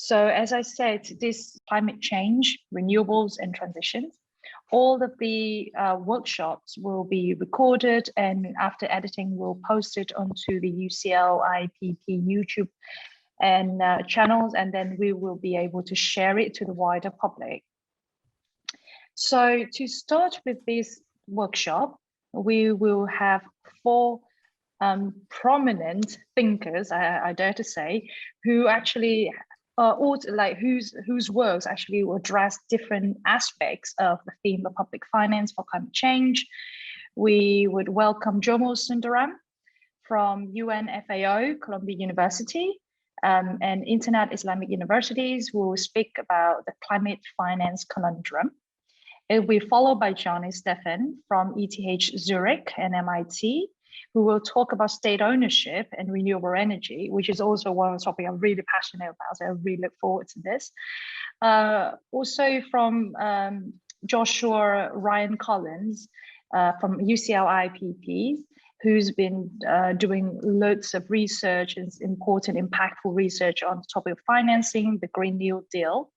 So as I said, this climate change, renewables and transitions, all of the workshops will be recorded, and after editing, we'll post it onto the UCL-IIPP YouTube and channels, and then we will be able to share it to the wider public. So to start with this workshop, we will have four prominent thinkers, I dare to say, who actually whose works actually will address different aspects of the theme of public finance for climate change. We would welcome Jomo Sundaram from UNFAO, Columbia University, and Internat Islamic universities, who will speak about the climate finance conundrum. It will be followed by Bjarne Steffen from ETH Zurich and MIT, who will talk about state ownership and renewable energy, which is also one of the topics I'm really passionate about. So I really look forward to this. Also from Joshua Ryan Collins from UCL-IIPP, who's been doing loads of research and important, impactful research on the topic of financing the Green New Deal.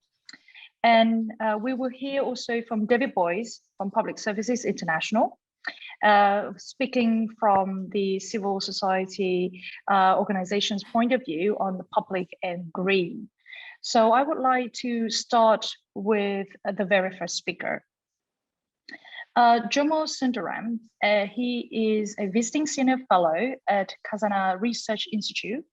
And we will hear also from David Boyce from Public Services International, speaking from the civil society organization's point of view on the public and green. So I would like to start with the very first speaker. Jomo Sundaram, he is a visiting senior fellow at Khazanah Research Institute,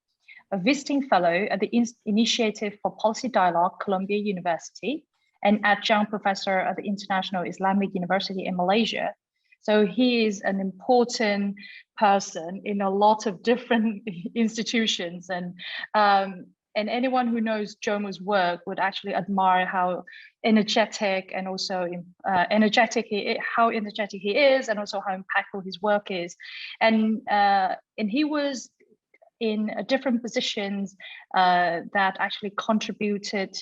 a visiting fellow at the Initiative for Policy Dialogue, Columbia University, and adjunct professor at the International Islamic University in Malaysia. So he is an important person in a lot of different institutions, and anyone who knows Jomo's work would actually admire how energetic and also how energetic he is, and also how impactful his work is. And he was in different positions that actually contributed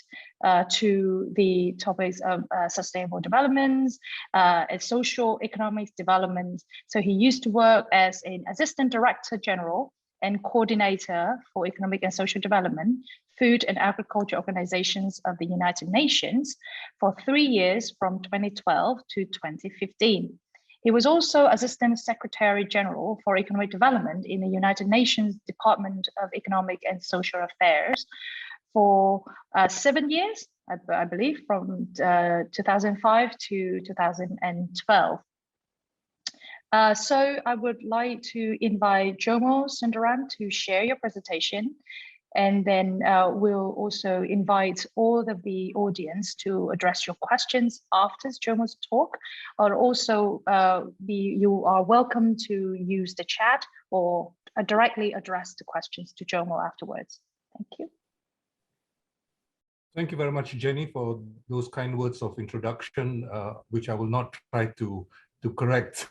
to the topics of sustainable development, and social economic development. So he used to work as an assistant director general and coordinator for economic and social development, food and agriculture organizations of the United Nations for 3 years from 2012 to 2015. He was also Assistant Secretary General for Economic Development in the United Nations Department of Economic and Social Affairs for 7 years, I believe, from 2005 to 2012. So I would like to invite Jomo Sundaram to share your presentation, and then we'll also invite all of the audience to address your questions after Jomo's talk, or also you are welcome to use the chat or directly address the questions to Jomo afterwards. Thank you. Thank you very much, Jenny, for those kind words of introduction, which I will not try to correct,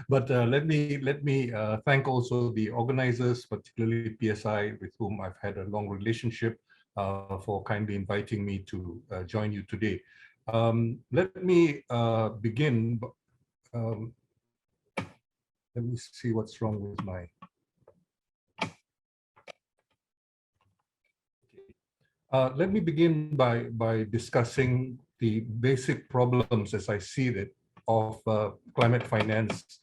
but let me thank also the organizers, particularly PSI, with whom I've had a long relationship, for kindly inviting me to join you today. Let me begin. Let me see what's wrong with my. Let me begin by discussing the basic problems as I see it of climate finance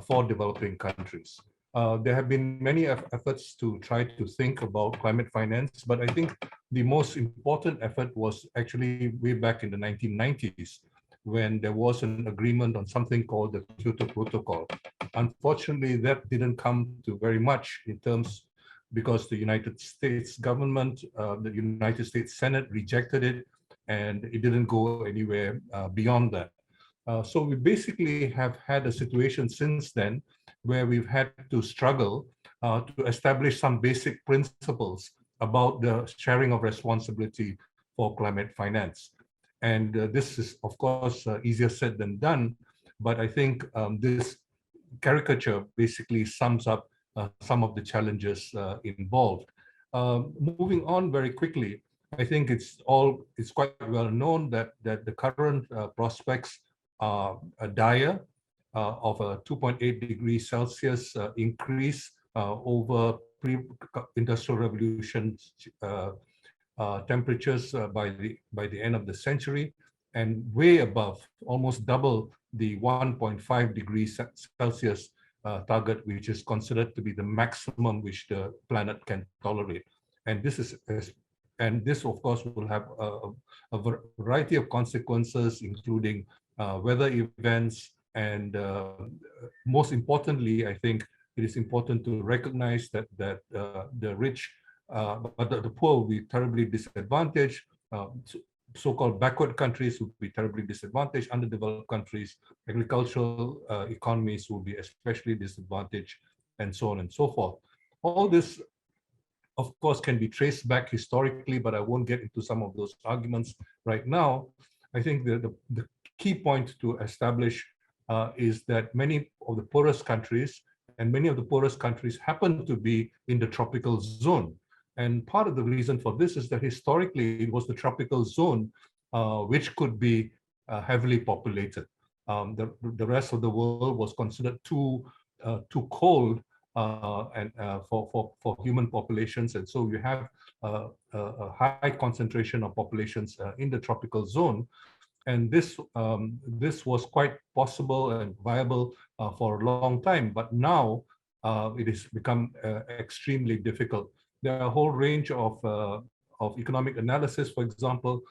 for developing countries. There have been many efforts to try to think about climate finance, but I think the most important effort was actually way back in the 1990s, when there was an agreement on something called the Kyoto Protocol. Unfortunately, that didn't come to very much in terms, because the United States government, the United States Senate rejected it, and it didn't go anywhere beyond that. So we basically have had a situation since then where we've had to struggle to establish some basic principles about the sharing of responsibility for climate finance. And this is, of course, easier said than done, but I think this caricature basically sums up some of the challenges involved. Moving on very quickly, I think it's quite well known that the current prospects are dire, of a 2.8 degrees Celsius increase over pre-industrial revolution temperatures by the end of the century, and way above, almost double the 1.5 degrees Celsius target, which is considered to be the maximum which the planet can tolerate. And this of course will have a variety of consequences, including weather events, and most importantly, I think it is important to recognize that the rich, but the poor will be terribly disadvantaged. So-called backward countries will be terribly disadvantaged. Underdeveloped countries, agricultural economies will be especially disadvantaged, and so on and so forth. All this, of course, can be traced back historically, but I won't get into some of those arguments right now. I think the key point to establish is that many of the poorest countries, and many of the poorest countries happen to be in the tropical zone. And part of the reason for this is that historically it was the tropical zone which could be heavily populated. The rest of the world was considered too cold and for human populations, and so you have a high concentration of populations in the tropical zone. And this was quite possible and viable for a long time, but now it has become extremely difficult. There are a whole range of economic analysis, for example,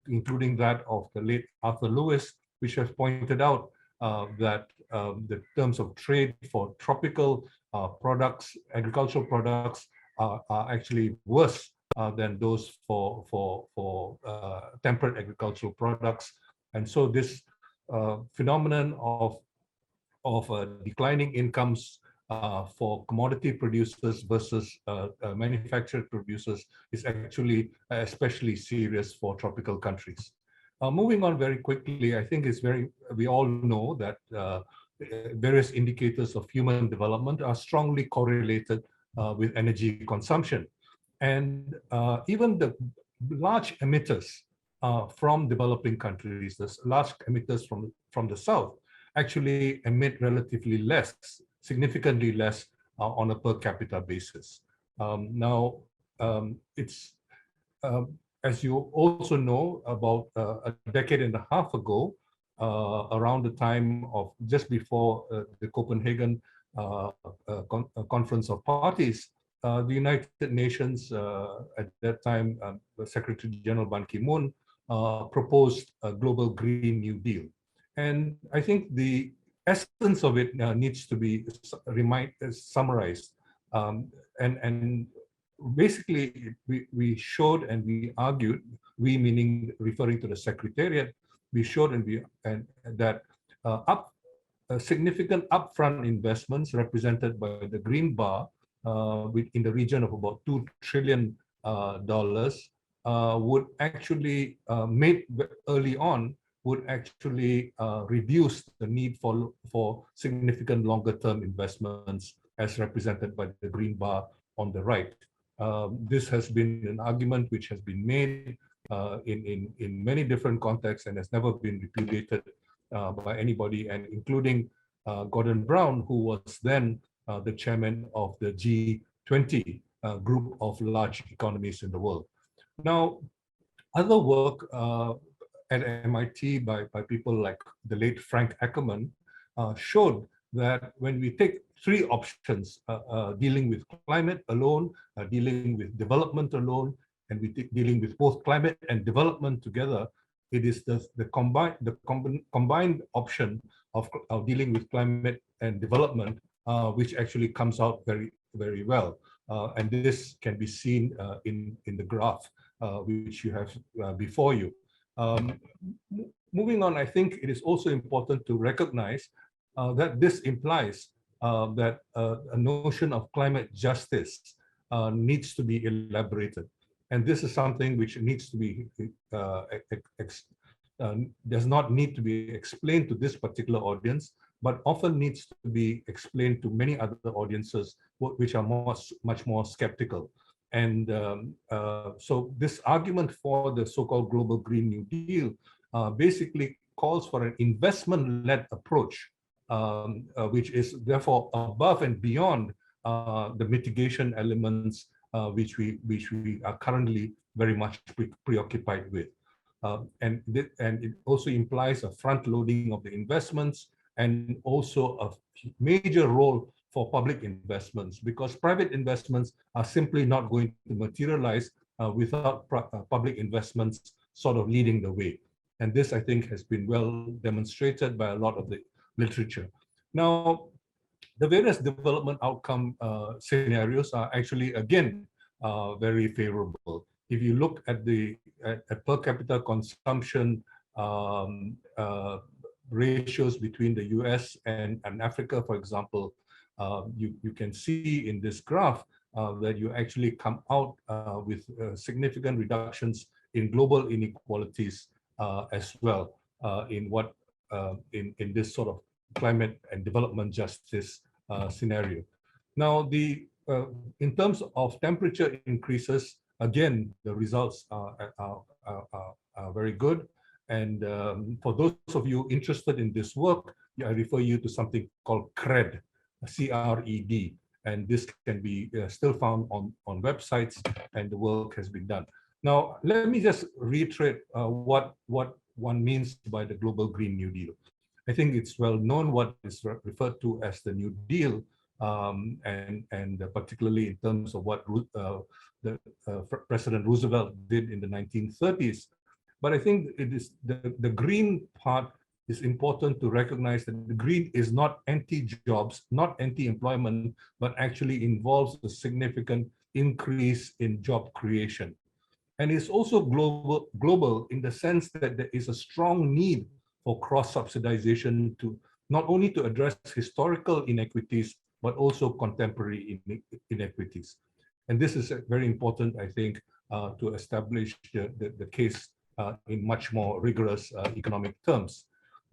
including that of the late Arthur Lewis, which has pointed out that the terms of trade for tropical products, agricultural products, are actually worse than those for temperate agricultural products. And so this phenomenon of declining incomes for commodity producers versus manufactured producers is actually especially serious for tropical countries. Moving on very quickly, I think we all know that various indicators of human development are strongly correlated with energy consumption. And even the large emitters from developing countries, the large emitters from the south, actually emit relatively less, significantly less on a per capita basis. It's as you also know, about a decade and a half ago, around the time of just before the Copenhagen Conference of Parties, the United Nations, at that time, Secretary General Ban Ki-moon proposed a global Green New Deal. And I think the essence of it needs to be summarized. And basically, we showed and we argued, we meaning referring to the Secretariat, we showed that significant upfront investments represented by the green bar in the region of about $2 trillion would actually, made early on, would actually reduce the need for significant longer term investments as represented by the green bar on the right. This has been an argument which has been made in many different contexts and has never been repudiated by anybody, and including Gordon Brown, who was then the chairman of the G20 group of large economies in the world. Now, other work at MIT by people like the late Frank Ackerman showed that when we take three options, dealing with climate alone, dealing with development alone, and dealing with both climate and development together, it is the combined option of dealing with climate and development which actually comes out very, very well. And this can be seen in the graph which you have before you. Moving on, I think it is also important to recognize that this implies that a notion of climate justice needs to be elaborated. And this is something which needs to be, does not need to be explained to this particular audience, but often needs to be explained to many other audiences which are much more skeptical. And so this argument for the so-called global Green New Deal basically calls for an investment-led approach, which is therefore above and beyond the mitigation elements which we are currently very much preoccupied with. And it also implies a front loading of the investments and also a major role for public investments, because private investments are simply not going to materialize without public investments sort of leading the way. And this, I think, has been well demonstrated by a lot of the literature. Now, the various development outcome scenarios are actually, again, very favorable. If you look at the at per capita consumption ratios between the US and Africa, for example, you can see in this graph that you actually come out with significant reductions in global inequalities as well in this sort of climate and development justice scenario. Now, in terms of temperature increases, again, the results are very good. And for those of you interested in this work, I refer you to something called CRED, C-R-E-D, and this can be still found on websites, and the work has been done. Now, let me just reiterate what one means by the Global Green New Deal. I think it's well known what is referred to as the New Deal, and particularly in terms of what President Roosevelt did in the 1930s. But I think it is the green part is important to recognize that the green is not anti-jobs, not anti-employment, but actually involves a significant increase in job creation. And it's also global in the sense that there is a strong need for cross-subsidization to not only to address historical inequities, but also contemporary inequities. And this is very important, I think, to establish the case in much more rigorous economic terms.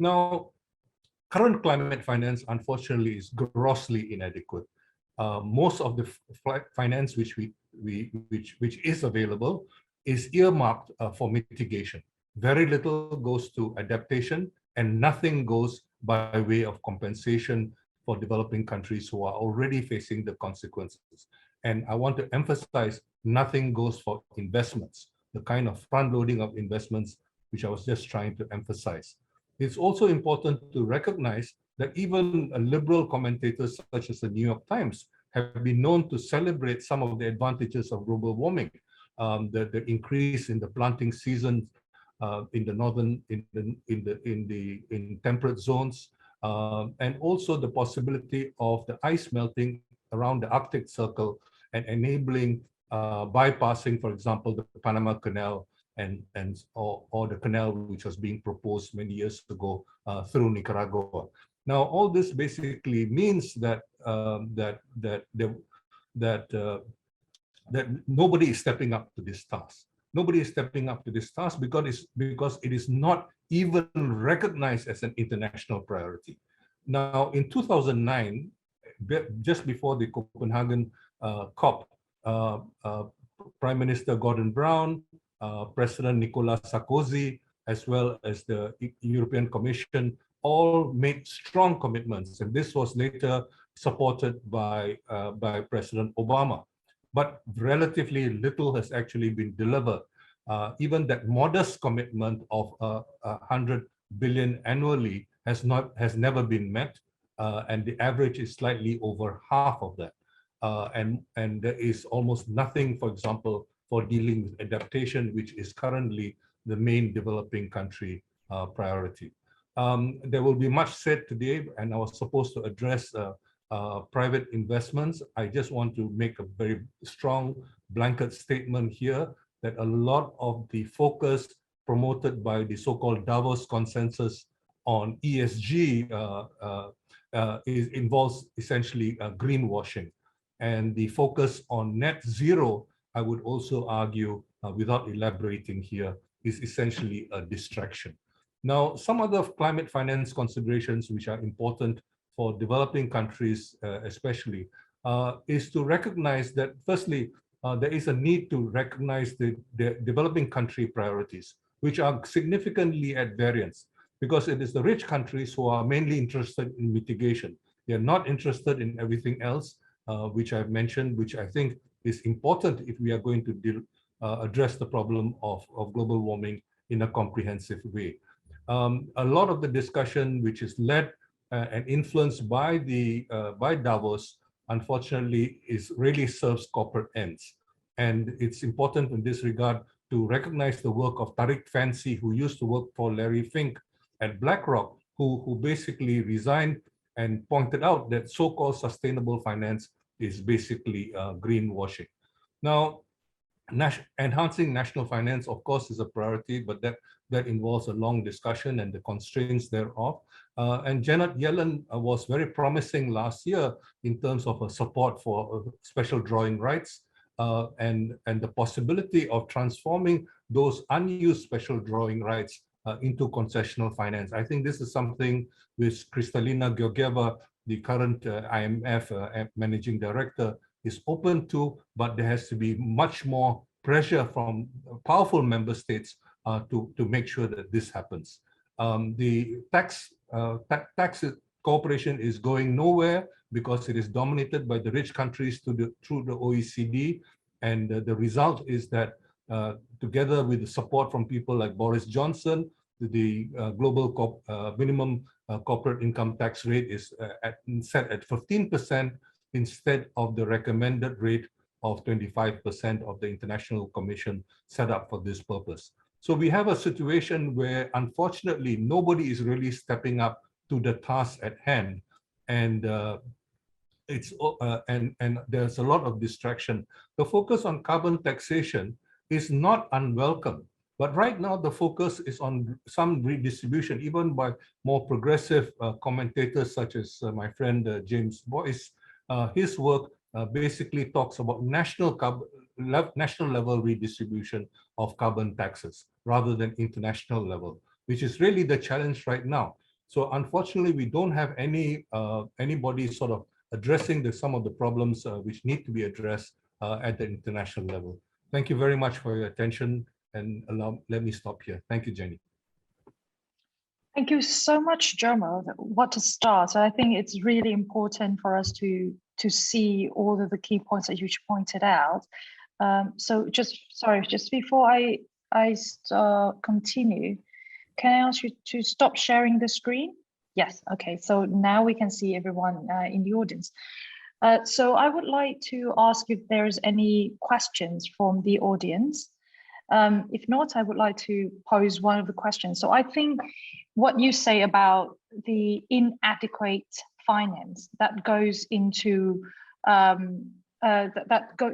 Now, current climate finance, unfortunately, is grossly inadequate. Most of the finance which is available is earmarked for mitigation. Very little goes to adaptation, and nothing goes by way of compensation for developing countries who are already facing the consequences. And I want to emphasize, nothing goes for investments, the kind of front loading of investments which I was just trying to emphasize. It's also important to recognize that even liberal commentators such as the New York Times have been known to celebrate some of the advantages of global warming, the increase in the planting season in the northern, in temperate zones, and also the possibility of the ice melting around the Arctic Circle and enabling bypassing, for example, the Panama Canal or the canal which was being proposed many years ago through Nicaragua. Now, all this basically means that that nobody is stepping up to this task. Nobody is stepping up to this task because it is not even recognized as an international priority. Now, in 2009, just before the Copenhagen COP, Prime Minister Gordon Brown, President Nicolas Sarkozy, as well as the European Commission, all made strong commitments, and this was later supported by President Obama. But relatively little has actually been delivered. Even that modest commitment of 100 billion annually has never been met, and the average is slightly over half of that. And there is almost nothing, for example, for dealing with adaptation, which is currently the main developing country priority. There will be much said today, and I was supposed to address private investments. I just want to make a very strong blanket statement here that a lot of the focus promoted by the so-called Davos consensus on ESG involves essentially greenwashing. And the focus on net zero, I would also argue, without elaborating here, is essentially a distraction. Now, some other climate finance considerations which are important for developing countries especially, is to recognize that, firstly, there is a need to recognize the developing country priorities, which are significantly at variance, because it is the rich countries who are mainly interested in mitigation. They are not interested in everything else, which I've mentioned, which I think is important if we are going to address the problem of global warming in a comprehensive way. A lot of the discussion, which is led and influenced by by Davos, unfortunately, really serves corporate ends. And it's important in this regard to recognize the work of Tariq Fancy, who used to work for Larry Fink at BlackRock, who basically resigned and pointed out that so-called sustainable finance is basically greenwashing. Now, enhancing national finance, of course, is a priority, but that involves a long discussion and the constraints thereof. And Janet Yellen was very promising last year in terms of a support for special drawing rights and the possibility of transforming those unused special drawing rights into concessional finance. I think this is something which Kristalina Georgieva, the current IMF managing director, is open to, but there has to be much more pressure from powerful member states to make sure that this happens. The tax cooperation is going nowhere because it is dominated by the rich countries through the OECD, and the result is that together with the support from people like Boris Johnson, the global minimum corporate income tax rate is set at 15%, instead of the recommended rate of 25% of the International Commission set up for this purpose. So we have a situation where, unfortunately, nobody is really stepping up to the task at hand, and there's a lot of distraction. The focus on carbon taxation is not unwelcome, but right now the focus is on some redistribution, even by more progressive commentators such as my friend James Boyce. His work basically talks about national level redistribution of carbon taxes rather than international level, which is really the challenge right now. So unfortunately, we don't have anybody sort of addressing some of the problems which need to be addressed at the international level. Thank you very much for your attention, and let me stop here. Thank you, Jenny. Thank you so much, Jomo. What a start. So I think it's really important for us to see all of the key points that you pointed out. So just before I continue, can I ask you to stop sharing the screen? Yes, okay. So now we can see everyone in the audience. So I would like to ask if there's any questions from the audience. If not, I would like to pose one of the questions. So I think what you say about the inadequate finance that goes into,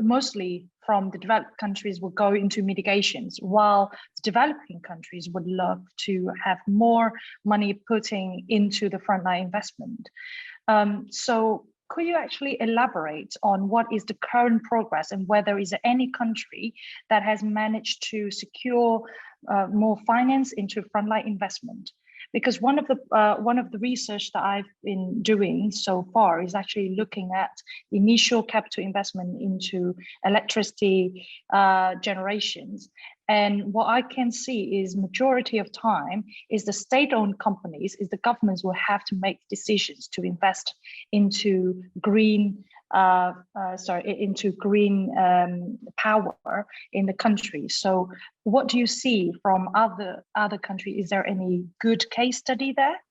mostly from the developed countries will go into mitigations, while the developing countries would love to have more money putting into the frontline investment. So could you actually elaborate on what is the current progress and whether is there any country that has managed to secure more finance into frontline investment? Because one of the research that I've been doing so far is actually looking at initial capital investment into electricity generations. And what I can see is majority of time is the state-owned companies, is the governments will have to make decisions to invest into green power in the country. So what do you see from other countries? Is there any good case study there?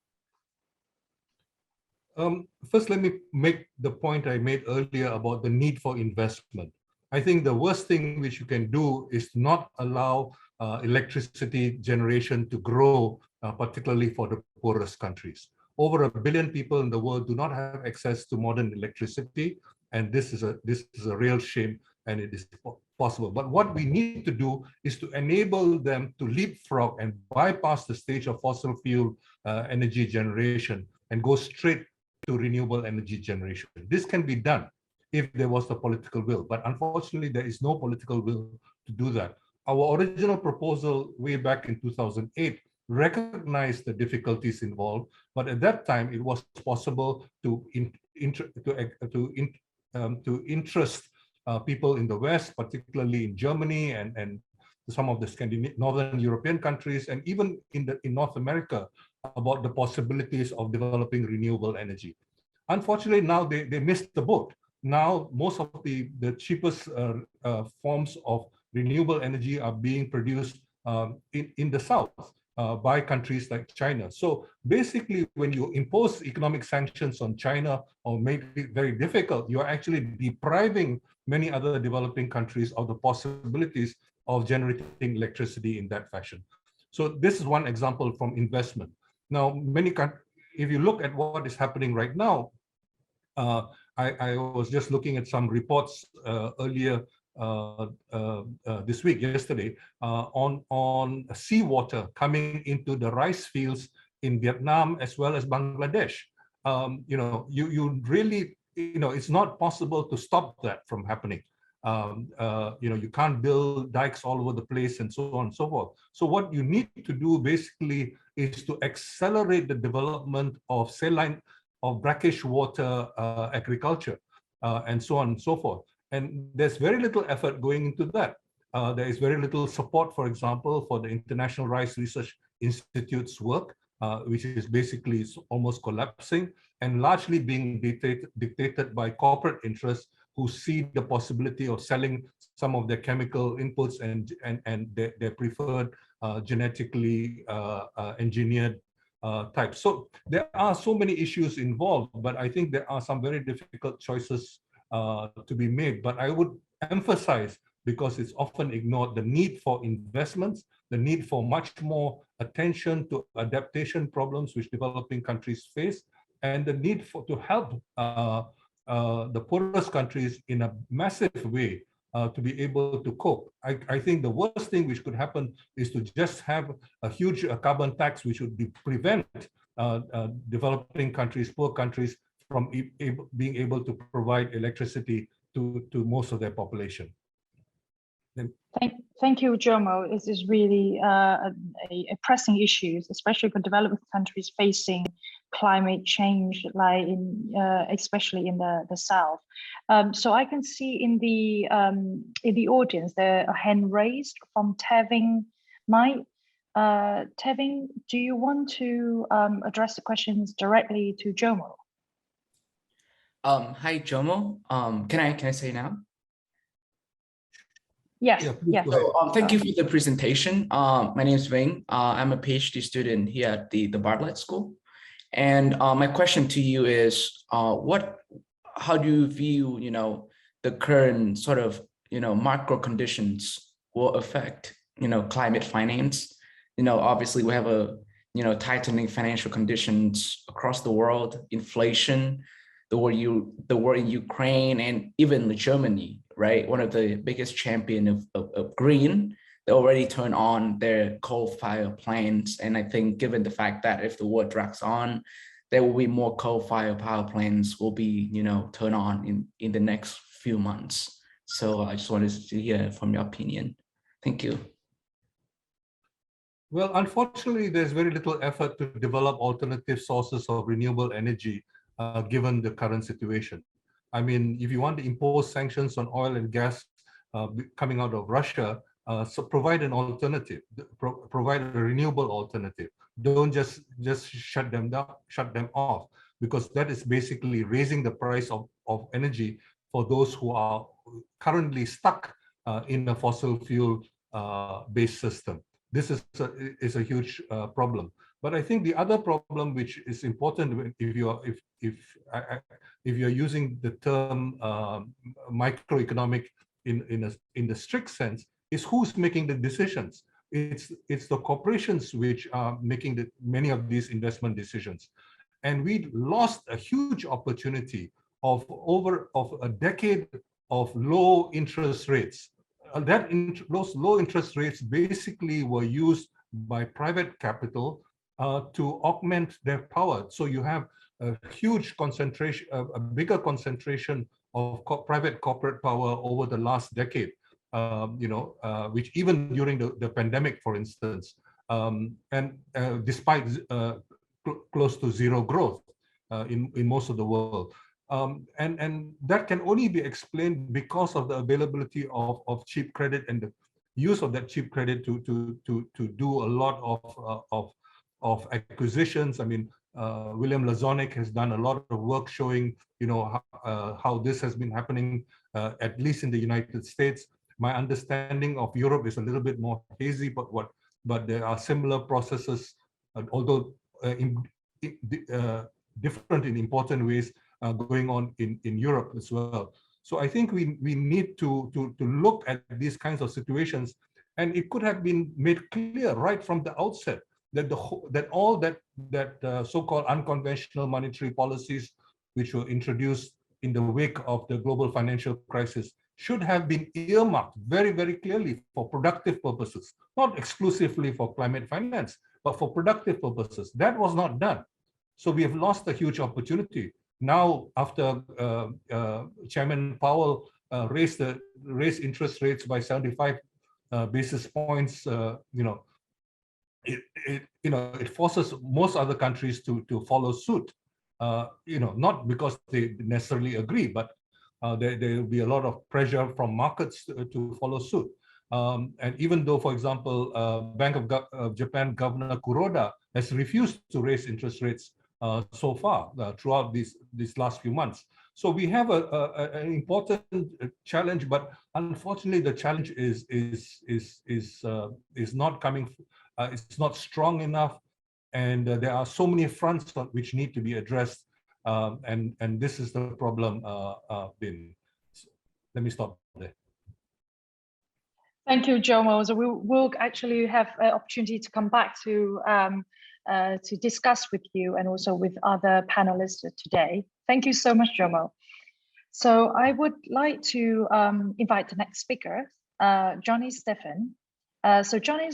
First, let me make the point I made earlier about the need for investment. I think the worst thing which you can do is not allow electricity generation to grow, particularly for the poorest countries. Over 1 billion people in the world do not have access to modern electricity, and this is a real shame, and it is possible. But what we need to do is to enable them to leapfrog and bypass the stage of fossil fuel energy generation and go straight to renewable energy generation. This can be done if there was the political will, but unfortunately there is no political will to do that. Our original proposal way back in 2008 recognized the difficulties involved, but at that time it was possible to interest people in the West, particularly in Germany and some of the Northern European countries, and even in North America, about the possibilities of developing renewable energy. Unfortunately, now they missed the boat. now most of the cheapest forms of renewable energy are being produced in the south by countries like China. So basically, when you impose economic sanctions on China or make it very difficult, you are actually depriving many other developing countries of the possibilities of generating electricity in that fashion. So this is one example from investment. Now, if you look at what is happening right now, I was just looking at some reports earlier this week, yesterday, on seawater coming into the rice fields in Vietnam as well as Bangladesh. You really, it's not possible to stop that from happening. You can't build dikes all over the place and so on and so forth. So what you need to do basically is to accelerate the development of saline, of brackish water agriculture, and so on and so forth. And there's very little effort going into that. There is very little support, for example, for the International Rice Research Institute's work, which is basically almost collapsing and largely being dictated by corporate interests who see the possibility of selling some of their chemical inputs and their preferred genetically engineered types. So there are so many issues involved, but I think there are some very difficult choices to be made. But I would emphasize, because it's often ignored, the need for investments, the need for much more attention to adaptation problems which developing countries face, and the need to help the poorest countries in a massive way to be able to cope. I think the worst thing which could happen is to just have a huge carbon tax which would prevent developing countries, poor countries, from being able to provide electricity to most of their population. Thank you, Jomo. This is really a pressing issue, especially for developing countries facing climate change, like especially in the south. So I can see in the audience there a hand raised from Tevin Mai. Tevin, do you want to address the questions directly to Jomo? Hi, Jomo. Can I say now? Yes. Yeah. So, thank you for the presentation. My name is Nguyen. I'm a PhD student here at the Bartlett School. And my question to you is, how do you view, the current sort of, macro conditions will affect, climate finance? Obviously we have a, tightening financial conditions across the world, inflation, the war in Ukraine, and even Germany, right? One of the biggest champion of green. They already turned on their coal-fired plants. And I think given the fact that if the war drags on, there will be more coal-fired power plants will be, turned on in the next few months. So I just wanted to hear from your opinion. Thank you. Well, unfortunately, there's very little effort to develop alternative sources of renewable energy, given the current situation. I mean, if you want to impose sanctions on oil and gas coming out of Russia, so provide an alternative, provide a renewable alternative. Don't just shut them down, shut them off, because that is basically raising the price of energy for those who are currently stuck in a fossil fuel based system. This is a huge problem. But I think the other problem, which is important, if you're using the term microeconomic in the strict sense, is who's making the decisions. It's the corporations which are making many of these investment decisions, and we lost a huge opportunity of a decade of low interest rates. Those low interest rates basically were used by private capital to augment their power. So you have a huge concentration, a bigger concentration of private corporate power over the last decade. Which even during the pandemic, for instance, and despite close to zero growth in most of the world. And that can only be explained because of the availability of cheap credit and the use of that cheap credit to do a lot of acquisitions. I mean, William Lazonic has done a lot of work showing, how this has been happening, at least in the United States. My understanding of Europe is a little bit more hazy, but there are similar processes, although different in important ways, going on in Europe as well. So I think we need to look at these kinds of situations, and it could have been made clear right from the outset that all that so-called unconventional monetary policies, which were introduced in the wake of the global financial crisis, should have been earmarked very, very clearly for productive purposes, not exclusively for climate finance, but for productive purposes. That was not done. So we have lost a huge opportunity. Now, after Chairman Powell raised interest rates by 75 basis points, it forces most other countries to follow suit. Not because they necessarily agree, but there will be a lot of pressure from markets to follow suit. And even though, for example, Bank of Japan Governor Kuroda has refused to raise interest rates so far throughout these last few months. So we have an important challenge, but unfortunately, the challenge is not coming. It's not strong enough, and there are so many fronts which need to be addressed, and this is the problem. Let me stop there. Thank you, Jomo. So we'll actually have an opportunity to come back to discuss with you and also with other panelists today. Thank you so much, Jomo. So I would like to invite the next speaker, Johnny Steffen. So Johnny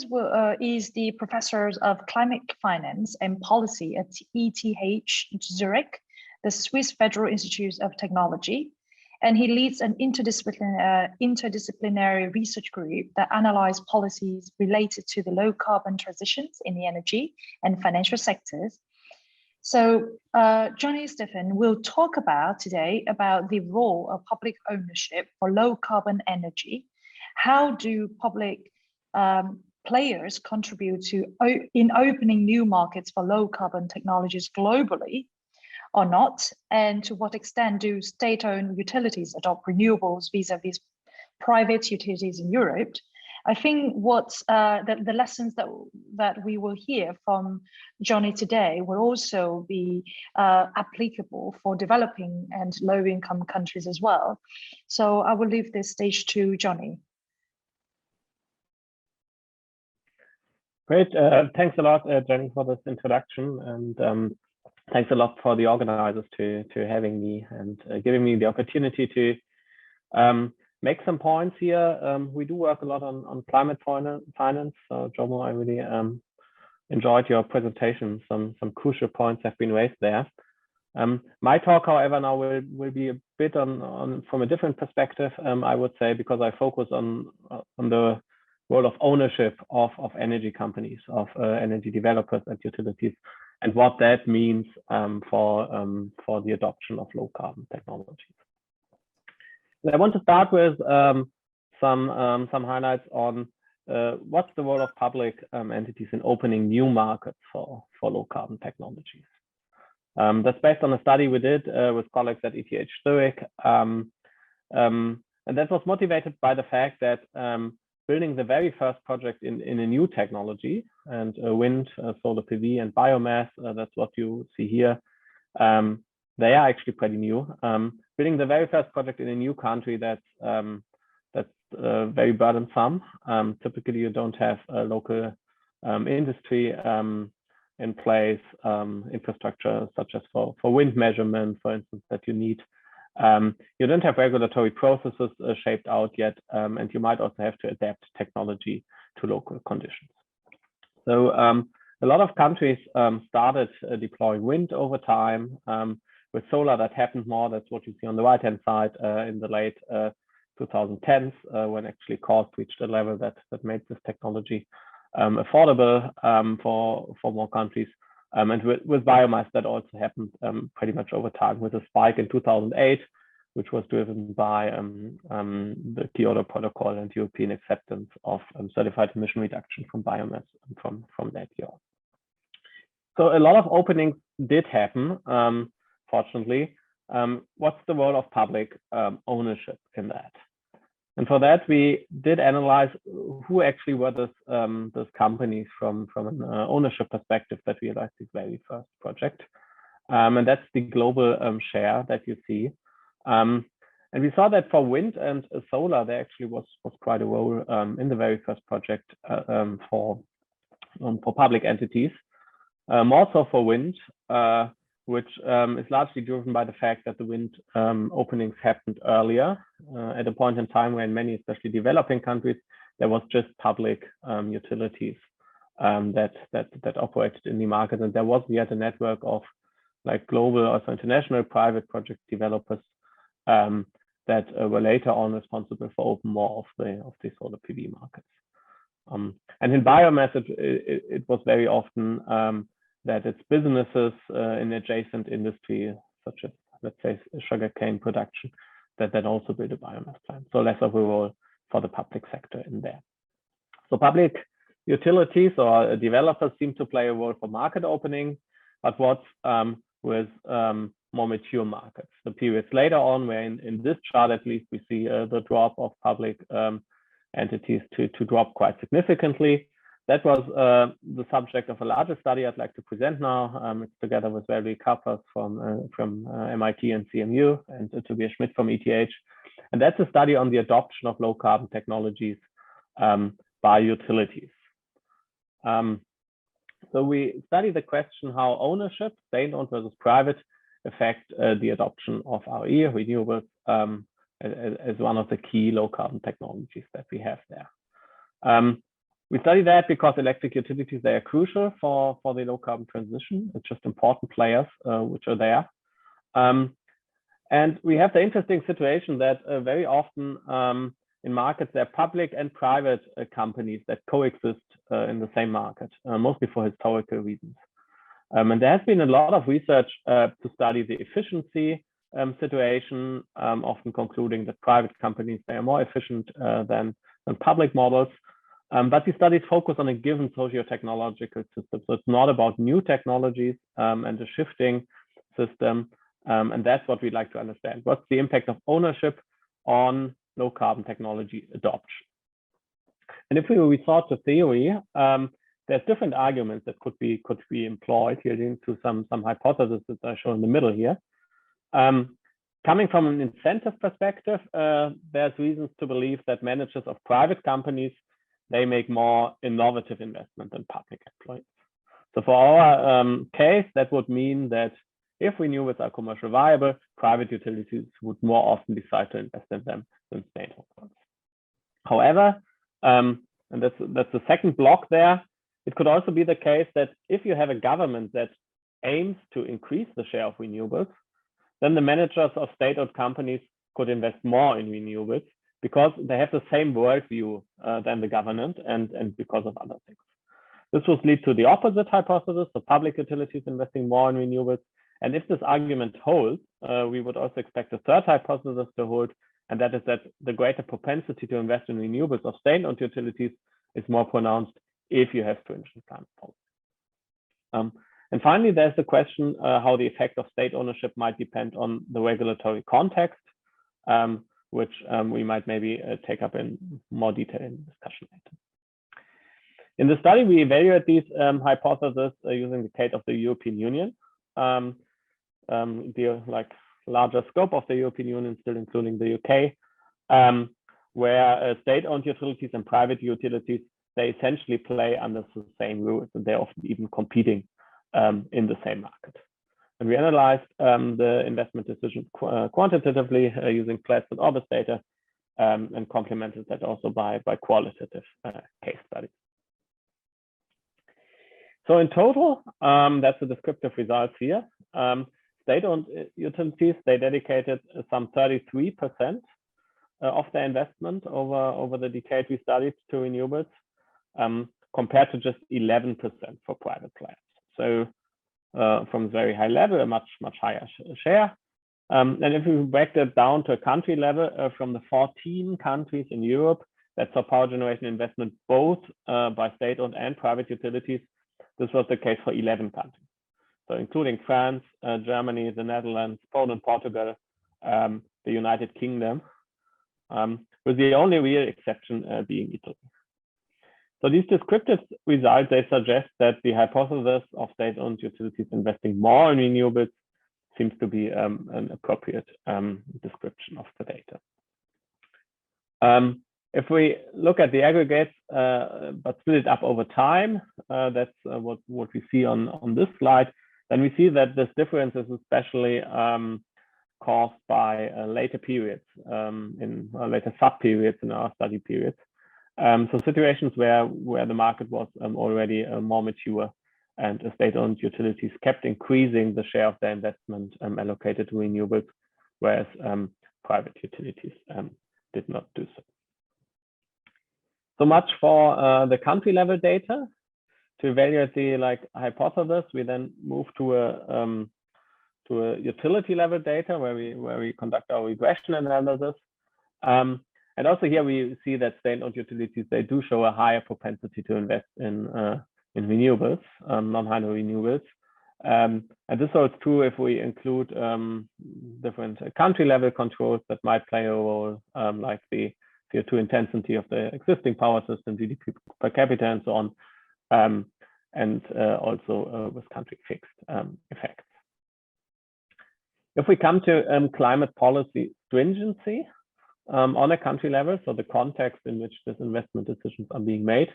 is the professor of climate finance and policy at ETH Zurich, the Swiss Federal Institute of Technology. And he leads an interdisciplinary research group that analyzes policies related to the low carbon transitions in the energy and financial sectors. So Johnny Steffen will talk today about the role of public ownership for low carbon energy. How do public players contribute in opening new markets for low carbon technologies globally or not? And to what extent do state-owned utilities adopt renewables vis-a-vis private utilities in Europe? I think the lessons that we will hear from Johnny today will also be applicable for developing and low-income countries as well. So I will leave this stage to Johnny. Great, thanks a lot, Jenny, for this introduction, and thanks a lot for the organizers to having me and giving me the opportunity to make some points here. We do work a lot on climate finance. So Jomo, I really enjoyed your presentation. Some crucial points have been raised there. My talk, however, now will be a bit on from a different perspective, I would say, because I focus on the role of ownership of energy companies, of energy developers and utilities, and what that means for the adoption of low carbon technologies. I want to start with some highlights on what's the role of public entities in opening new markets for low carbon technologies. That's based on a study we did with colleagues at ETH Zurich, and that was motivated by the fact that building the very first project in a new technology, and wind, solar PV, and biomass, that's what you see here. They are actually pretty new. Building the very first project in a new country, that's very burdensome. Typically, you don't have a local industry in place, infrastructure such as for wind measurement, for instance, that you need. You don't have regulatory processes shaped out yet, and you might also have to adapt technology to local conditions. So a lot of countries started deploying wind over time. With solar, that happened more. That's what you see on the right-hand side in the late 2010s, when actually cost reached a level that made this technology affordable for more countries. And with biomass, that also happened pretty much over time, with a spike in 2008, which was driven by the Kyoto Protocol and European acceptance of certified emission reduction from biomass from that year. So a lot of openings did happen, fortunately, what's the role of public ownership in that? And for that, we did analyze who actually were those companies from an ownership perspective that realized this very first project. And that's the global share that you see. And we saw that for wind and solar, there actually was quite a role in the very first project for public entities. More so for wind, which is largely driven by the fact that the wind openings happened earlier at a point in time when many, especially developing countries, there was just public utilities that operated in the market, and there wasn't yet a network of like global, also international private project developers that were later on responsible for open more of the solar PV markets. And in biomass, it was very often that it's businesses in adjacent industry, such as, let's say, sugarcane production, that also build a biomass plant. So less of a role for the public sector in there. So public utilities or developers seem to play a role for market opening, but what's with more mature markets. The periods later on, where in this chart at least, we see the drop of public entities to drop quite significantly. That was the subject of a larger study I'd like to present now. It's together with Valerie Kappers from MIT and CMU, and Tobias Schmidt from ETH. And that's a study on the adoption of low carbon technologies by utilities. So we study the question how ownership, state-owned versus private, affect the adoption of RE, renewables, as one of the key low carbon technologies that we have there. We study that because electric utilities, they are crucial for the low carbon transition. It's just important players which are there. And we have the interesting situation that very often in markets, there are public and private companies that coexist in the same market, mostly for historical reasons. And there has been a lot of research to study the efficiency situation, often concluding that private companies, they are more efficient than public models. But these studies focus on a given socio-technological system. So it's not about new technologies and a shifting system. And that's what we'd like to understand. What's the impact of ownership on low carbon technology adoption? And if we resort to theory, there's different arguments that could be employed here into some hypotheses that I show in the middle here. Coming from an incentive perspective, there's reasons to believe that managers of private companies, they make more innovative investment than public employees. So for our case, that would mean that if renewables are commercially viable, private utilities would more often decide to invest in them than state-owned ones. However, and that's the second block there, it could also be the case that if you have a government that aims to increase the share of renewables, then the managers of state-owned companies could invest more in renewables because they have the same worldview than the government and because of other things. This would lead to the opposite hypothesis, so public utilities investing more in renewables. And if this argument holds, we would also expect a third hypothesis to hold, and that is that the greater propensity to invest in renewables of state-owned utilities is more pronounced if you have stringent climate policy. And finally, there's the question how the effect of state ownership might depend on the regulatory context, which we might maybe take up in more detail in the discussion later. In the study, we evaluate these hypotheses using the case of the European Union, the larger scope of the European Union, still including the UK, where state-owned utilities and private utilities, they essentially play under the same rules, and they're often even competing in the same market. And we analyzed the investment decisions quantitatively using Platts and Orbis data, and complemented that also by qualitative case studies. So in total, that's the descriptive results here. State-owned utilities, they dedicated some 33% of their investment over the decade we studied to renewables, compared to just 11% for private players. So from a very high level, a much higher share. And if we break that down to a country level, from the 14 countries in Europe that saw power generation investment both by state-owned and private utilities, this was the case for 11 countries. so including France, Germany, the Netherlands, Poland, Portugal, the United Kingdom, with the only real exception being Italy. So these descriptive results, they suggest that the hypothesis of state-owned utilities investing more in renewables seems to be an appropriate description of the data. If we look at the aggregates, but split it up over time, that's what we see on this slide, then we see that this difference is especially caused by later periods, later sub-periods in our study periods. So situations where the market was already more mature and state-owned utilities kept increasing the share of their investment allocated to renewables, whereas private utilities did not do so. So much for the country level data. To evaluate the hypothesis, we then move to a utility level data where we conduct our regression analysis. And also here we see that state-owned utilities, they do show a higher propensity to invest in renewables, non-hydro renewables. And this holds true if we include different country level controls that might play a role, like the CO2 intensity of the existing power system, GDP per capita, and so on, and also with country fixed effects. If we come to climate policy stringency on a country level, so the context in which this investment decisions are being made,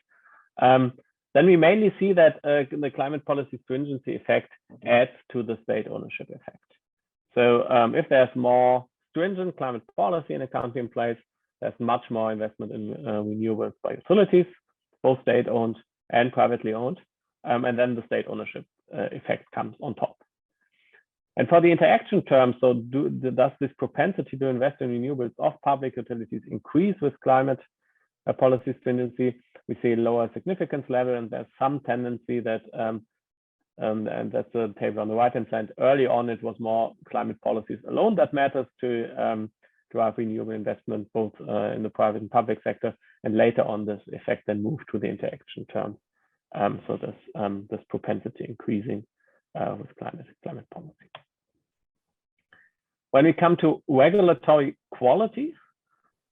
then we mainly see that the climate policy stringency effect adds to the state ownership effect. So if there's more stringent climate policy in a country in place, there's much more investment in renewables by utilities, both state-owned and privately owned, and then the state ownership effect comes on top. And for the interaction term, so does this propensity to invest in renewables of public utilities increase with climate policy stringency? We see a lower significance level, and there's some tendency that, and that's the table on the right-hand side, early on it was more climate policies alone that matters to drive renewable investment, both in the private and public sector, and later on this effect then moved to the interaction term. So this propensity increasing with climate policy. When we come to regulatory quality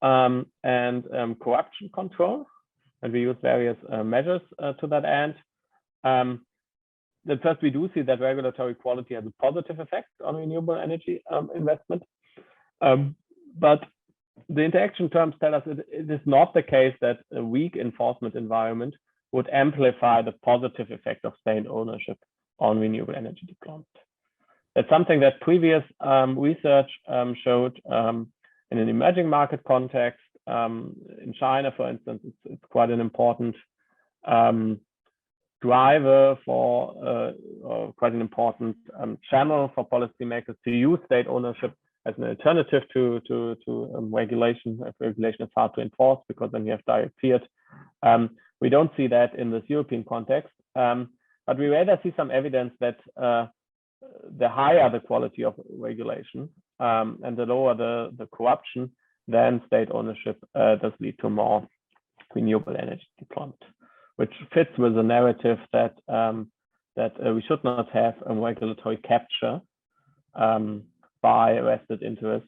and corruption control, and we use various measures to that end, then first we do see that regulatory quality has a positive effect on renewable energy investment. But the interaction terms tell us it is not the case that a weak enforcement environment would amplify the positive effect of state ownership on renewable energy deployment. That's something that previous research showed in an emerging market context. In China, for instance, it's quite an important driver for, or quite an important channel for policymakers to use state ownership as an alternative to regulation. If regulation is hard to enforce, because then you have direct fiat. We don't see that in this European context, but we rather see some evidence that the higher the quality of regulation and the lower the corruption, then state ownership does lead to more renewable energy deployment, which fits with the narrative that we should not have a regulatory capture by vested interest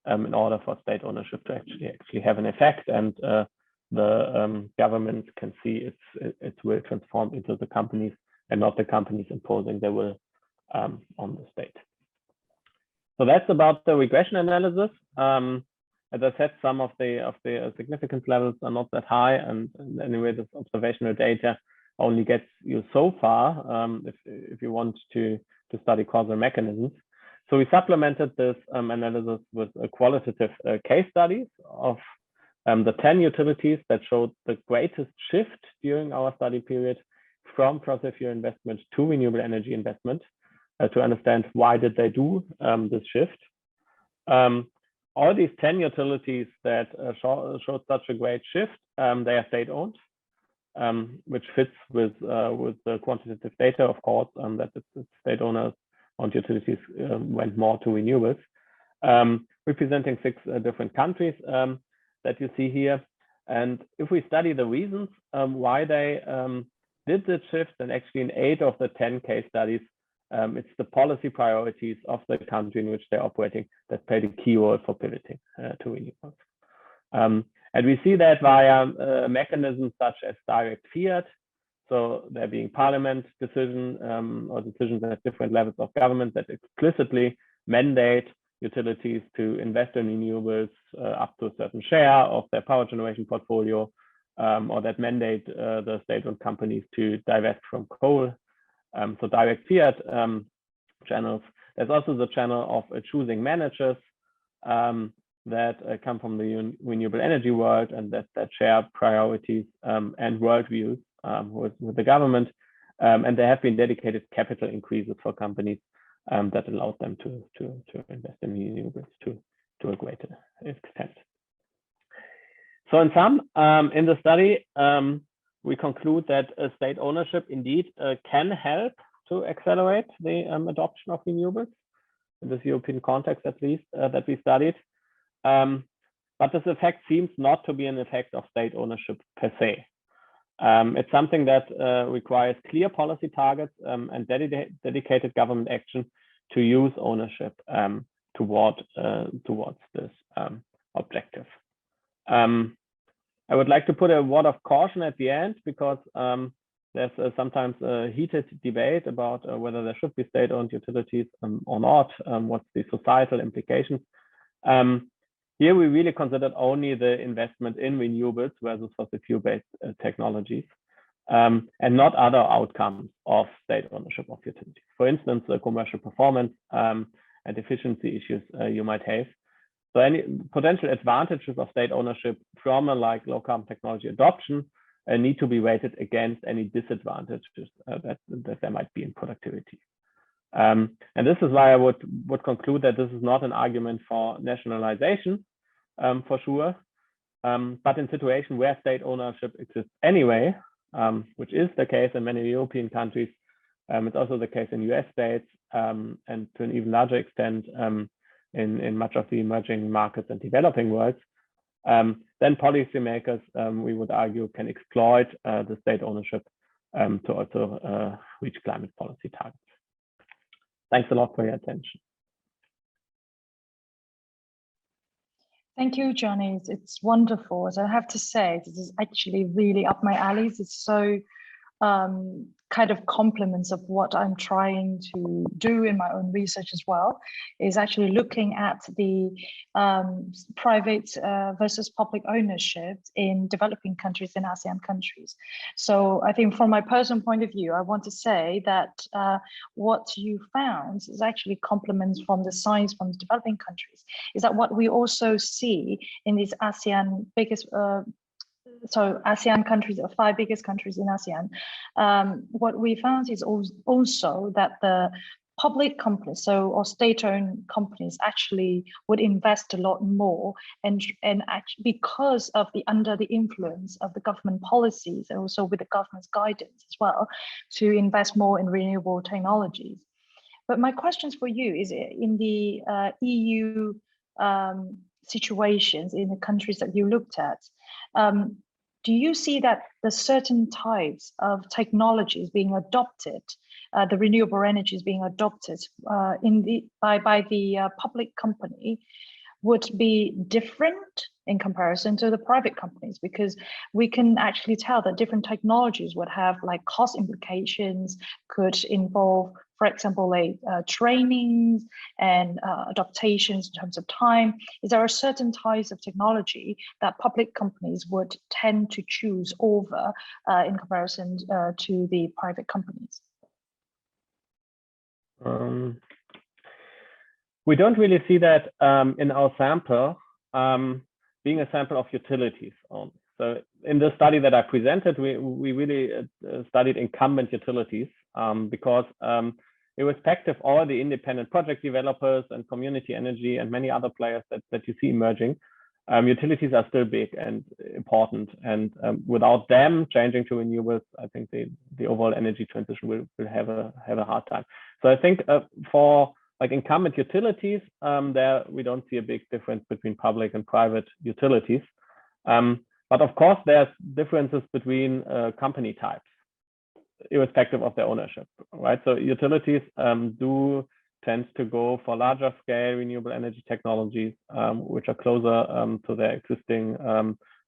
in order for state ownership to actually have an effect, and the government can see its will transformed into the companies, and not the companies imposing their will on the state. So that's about the regression analysis. As I said, some of the significance levels are not that high, and anyway, this observational data only gets you so far if you want to study causal mechanisms. So we supplemented this analysis with a qualitative case studies of the 10 utilities that showed the greatest shift during our study period from fossil fuel investment to renewable energy investment, to understand why did they do this shift. All these 10 utilities that showed such a great shift, they are state-owned, which fits with the quantitative data, of course, that the state owners on utilities went more to renewables, representing 6 different countries that you see here. And if we study the reasons why they did this shift, then actually in 8 of the 10 case studies, it's the policy priorities of the country in which they're operating that play the key role for pivoting to renewables. And we see that via mechanisms such as direct fiat, so there being parliament decision or decisions at different levels of government that explicitly mandate utilities to invest in renewables up to a certain share of their power generation portfolio, or that mandate the state-owned companies to divest from coal. So direct fiat channels. There's also the channel of choosing managers that come from the renewable energy world and that share priorities and worldviews with the government. And there have been dedicated capital increases for companies that allowed them to invest in renewables to a greater extent. So in sum, in the study, we conclude that state ownership indeed can help to accelerate the adoption of renewables, in this European context at least, that we studied. But this effect seems not to be an effect of state ownership per se. It's something that requires clear policy targets and dedicated government action to use ownership towards this objective. I would like to put a word of caution at the end because there's sometimes a heated debate about whether there should be state-owned utilities or not. What's the societal implications? Here we really considered only the investment in renewables versus fossil fuel-based technologies, and not other outcomes of state ownership of utilities. For instance, the commercial performance and efficiency issues you might have. So any potential advantages of state ownership from a low carbon technology adoption need to be weighted against any disadvantages that there might be in productivity. And this is why I would conclude that this is not an argument for nationalization, for sure, but in situations where state ownership exists anyway, which is the case in many European countries, it's also the case in US states, and to an even larger extent in much of the emerging markets and developing worlds, then policymakers, we would argue, can exploit the state ownership to also reach climate policy targets. Thanks a lot for your attention. Thank you, Johnny. It's wonderful. As I have to say, this is actually really up my alleys. It's so kind of complements of what I'm trying to do in my own research as well, is actually looking at the private versus public ownership in developing countries and ASEAN countries. So I think from my personal point of view, I want to say that what you found is actually complements from the science from the developing countries, is that what we also see in these ASEAN biggest so ASEAN countries, the 5 biggest countries in ASEAN, what we found is also that the public companies, or state-owned companies, actually would invest a lot more, and actually because of under the influence of the government policies, and also with the government's guidance as well, to invest more in renewable technologies. But my questions for you is, in the EU situations in the countries that you looked at, do you see that the certain types of technologies being adopted, the renewable energies being adopted by the public company, would be different in comparison to the private companies? Because we can actually tell that different technologies would have cost implications, could involve, for example, trainings and adaptations in terms of time. Is there a certain types of technology that public companies would tend to choose over in comparison to the private companies? We don't really see that in our sample being a sample of utilities only. So in the study that I presented, we really studied incumbent utilities because irrespective of all the independent project developers and community energy and many other players that you see emerging, utilities are still big and important. And without them changing to renewables, I think the overall energy transition will have a hard time. So I think for incumbent utilities, there we don't see a big difference between public and private utilities. But of course, there's differences between company types. irrespective of their ownership, right? So utilities do tend to go for larger scale renewable energy technologies, which are closer to their existing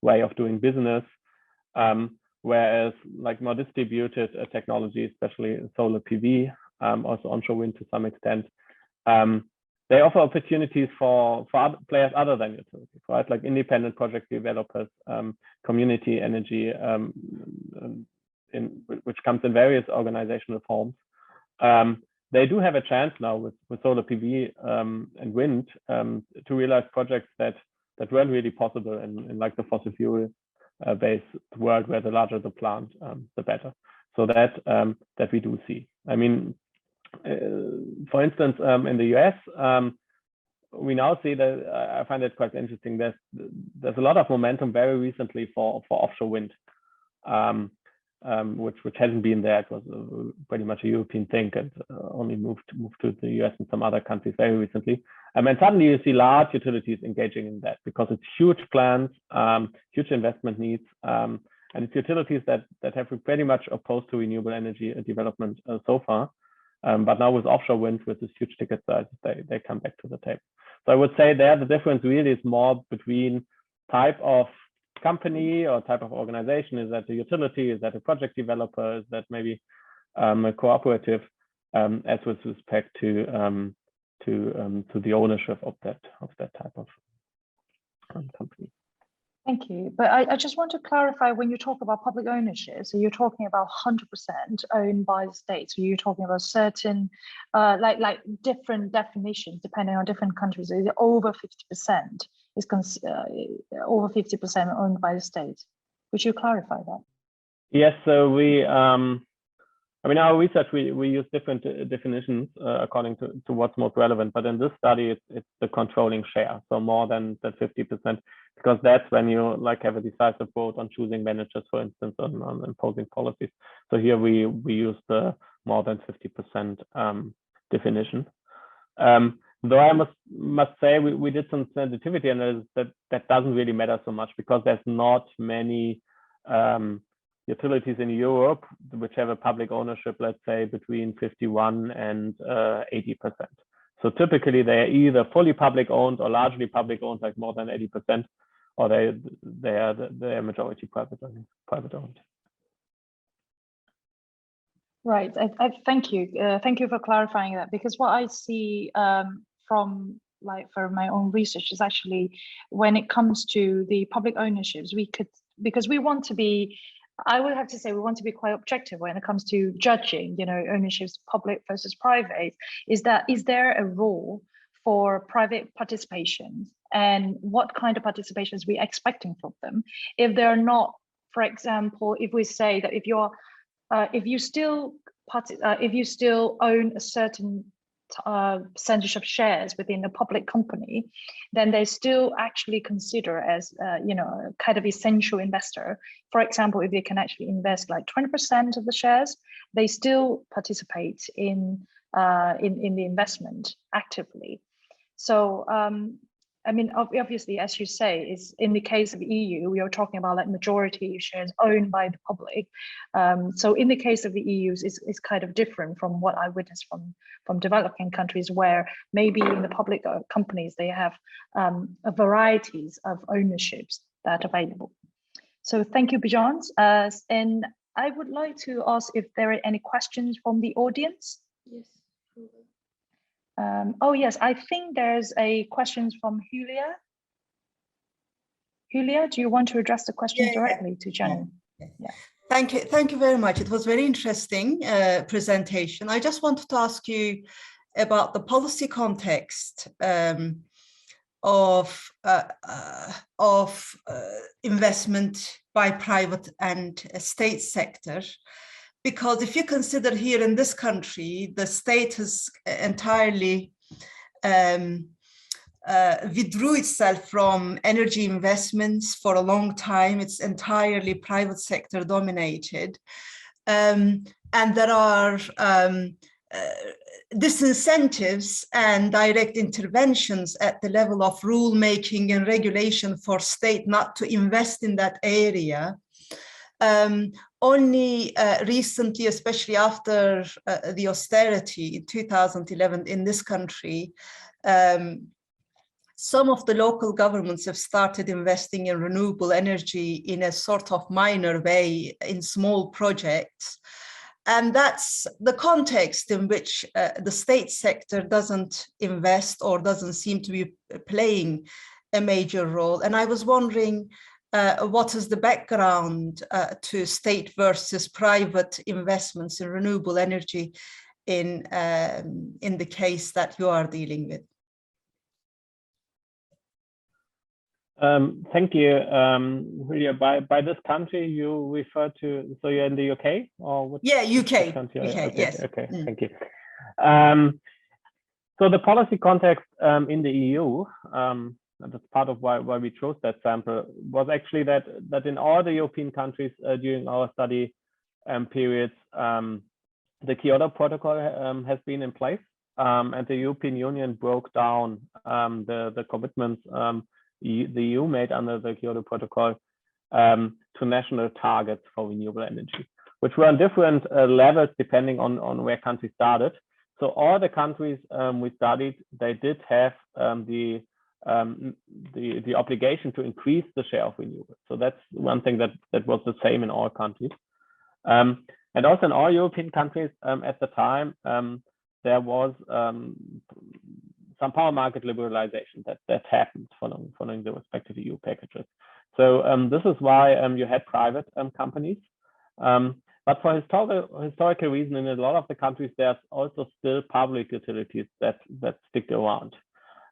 way of doing business. Whereas like more distributed technologies, especially solar PV, also onshore wind to some extent, they offer opportunities for other players other than utilities, right? Like independent project developers, community energy, which comes in various organizational forms. They do have a chance now with solar PV and wind to realize projects that weren't really possible in like the fossil fuel based world, where the larger the plant, the better. So that we do see. I mean, for instance, in the US, we now see that I find it quite interesting. There's a lot of momentum very recently for offshore wind, which hasn't been there. It was pretty much a European thing, and only moved to the US and some other countries very recently. And suddenly you see large utilities engaging in that because it's huge plans, huge investment needs, and it's utilities that have been pretty much opposed to renewable energy development so far. But now with offshore wind, with this huge ticket size, they come back to the table. So I would say there the difference really is more between type of company or type of organization. Is that a utility? Is that a project developer? Is that maybe a cooperative? As with respect to the ownership of that type of company. Thank you. But I just want to clarify, when you talk about public ownership, so you're talking about 100% owned by the state. So you're talking about certain, like different definitions depending on different countries. So over 50% is over 50% owned by the state. Would you clarify that? Yes. So we, I mean, our research, we use different definitions according to what's most relevant. But in this study, it's the controlling share, so more than 50%, because that's when you like have a decisive vote on choosing managers, for instance, on imposing policies. So here we use the more than 50% definition. Though I must say we did some sensitivity analysis that doesn't really matter so much, because there's not many utilities in Europe which have a public ownership, let's say between 51 and 80%. So typically they're either fully public owned or largely public owned, like more than 80%, or they're majority private owned. Right. I thank you. Thank you for clarifying that, because what I see from my own research is actually when it comes to the public ownerships, because we want to be, I would have to say we want to be quite objective when it comes to judging, ownerships, public versus private. Is there a role for private participations, and what kind of participations we're expecting from them? If they're not, for example, if we say that if you still own a certain percentage of shares within a public company, then they still actually consider as kind of essential investor. For example, if they can actually invest like 20% of the shares, they still participate in the investment actively. So I mean, obviously, as you say, is in the case of EU, we are talking about like majority shares owned by the public. So in the case of the EU, it's kind of different from what I witnessed from developing countries, where maybe in the public companies, they have a varieties of ownerships that are available. So thank you, Bjarne. And I would like to ask if there are any questions from the audience. Yes. Oh yes, I think there's a question from Julia. Julia, do you want to address the question directly to Jenny? Yeah. Thank you very much. It was very interesting presentation. I just wanted to ask you about the policy context of investment by private and state sector. Because if you consider here in this country, the state has entirely withdrew itself from energy investments for a long time. It's entirely private sector dominated. And there are disincentives and direct interventions at the level of rule making and regulation for state not to invest in that area. Only recently, especially after the austerity in 2011 in this country, some of the local governments have started investing in renewable energy in a sort of minor way in small projects. And that's the context in which the state sector doesn't invest or doesn't seem to be playing a major role. And I was wondering, what is the background to state versus private investments in renewable energy in the case that you are dealing with? Thank you. Julia, by this country you refer to, so you're in the UK or what? Yeah, UK. UK, okay, yes. Okay, thank you. So the policy context in the EU, that's part of why we chose that sample, was actually that in all the European countries during our study periods, the Kyoto Protocol has been in place, and the European Union broke down the commitments the EU made under the Kyoto Protocol to national targets for renewable energy, which were on different levels depending on where countries started. So all the countries we studied, they did have the obligation to increase the share of renewables. So that's one thing that was the same in all countries. And also in all European countries at the time, there was some power market liberalization that happened following the respective EU packages. So this is why you had private companies. But for historical reason, in a lot of the countries, there's also still public utilities that stick around.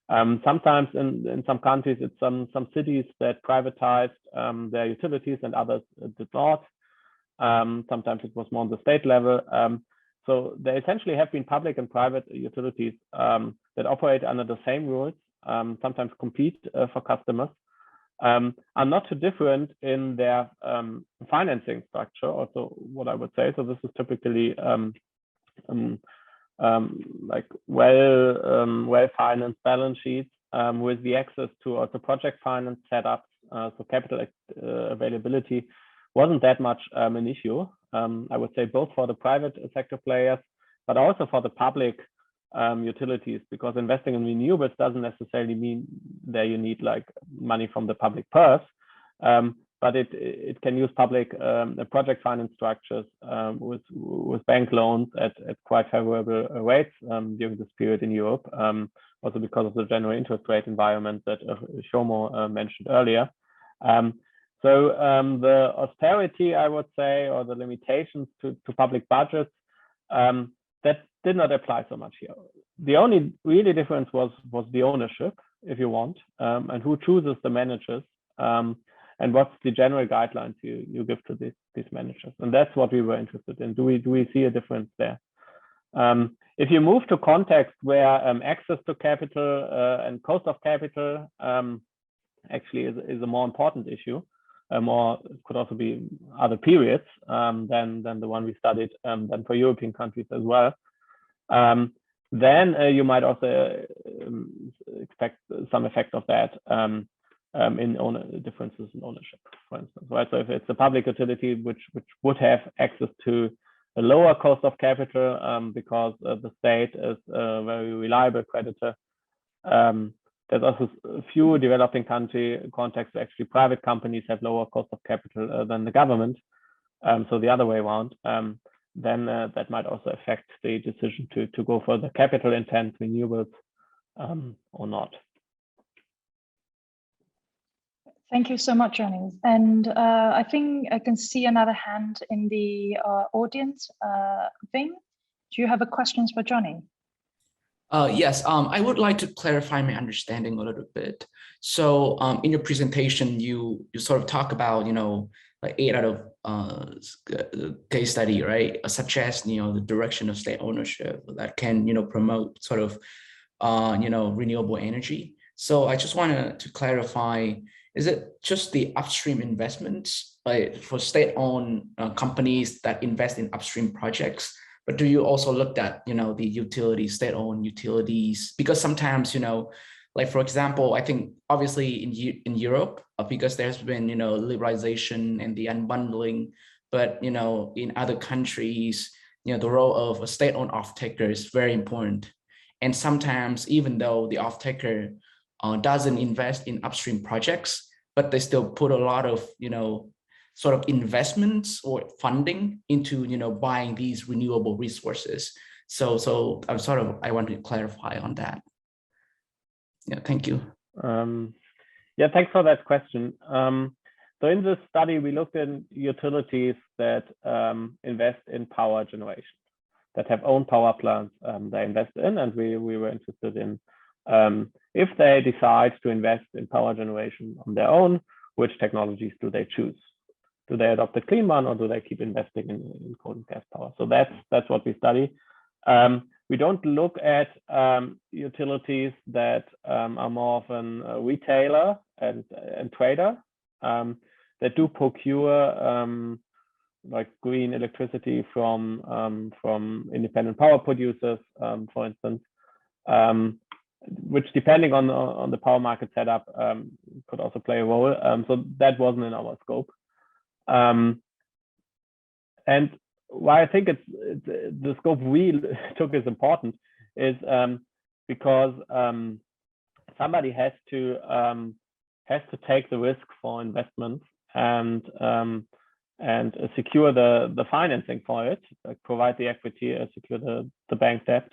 Sometimes in some countries, it's some cities that privatized their utilities and others did not. Sometimes it was more on the state level. So there essentially have been public and private utilities that operate under the same rules, sometimes compete for customers, are not too different in their financing structure, also what I would say. So this is typically like well-financed balance sheets with the access to also project finance setups. So capital availability wasn't that much an issue, I would say, both for the private sector players, but also for the public utilities, because investing in renewables doesn't necessarily mean that you need like money from the public purse, but it can use public project finance structures with bank loans at quite favorable rates during this period in Europe, also because of the general interest rate environment that Jomo mentioned earlier. So the austerity, I would say, or the limitations to public budgets, that did not apply so much here. The only really difference was the ownership, if you want, and who chooses the managers, and what's the general guidelines you give to these managers. And that's what we were interested in. Do we see a difference there? If you move to context where access to capital and cost of capital actually is a more important issue, or could also be other periods than the one we studied, than for European countries as well, then you might also expect some effect of that in differences in ownership, for instance, right? So if it's a public utility which would have access to a lower cost of capital because the state is a very reliable creditor, there's also a few developing country contexts where actually private companies have lower cost of capital than the government. So the other way around, then that might also affect the decision to go for the capital intense renewables or not. Thank you so much, Johnny. And I think I can see another hand in the audience. Ving, do you have a questions for Johnny? Yes, I would like to clarify my understanding a little bit. So in your presentation, you sort of talk about, like 8 out of case study, right? Such as, the direction of state ownership that can, promote sort of, renewable energy. So I just wanted to clarify, is it just the upstream investments for state-owned companies that invest in upstream projects? But do you also look at, the utilities, state-owned utilities? Because sometimes, Like, for example, I think obviously in Europe, because there's been, liberalization and the unbundling, but, in other countries, the role of a state-owned off-taker is very important. And sometimes, even though the off-taker doesn't invest in upstream projects, but they still put a lot of, sort of investments or funding into, buying these renewable resources. So I want to clarify on that. Yeah, thank you. Yeah, thanks for that question. So in this study, we looked at utilities that invest in power generation, that have own power plants they invest in, and we were interested in if they decide to invest in power generation on their own, which technologies do they choose? Do they adopt a clean one, or do they keep investing in coal and gas power? So that's what we study. We don't look at utilities that are more of a retailer and trader that do procure like green electricity from independent power producers, for instance, which, depending on the power market setup, could also play a role. So that wasn't in our scope. And why I think the scope we took is important is because somebody has to take the risk for investment and secure the financing for it, like provide the equity, secure the bank debt.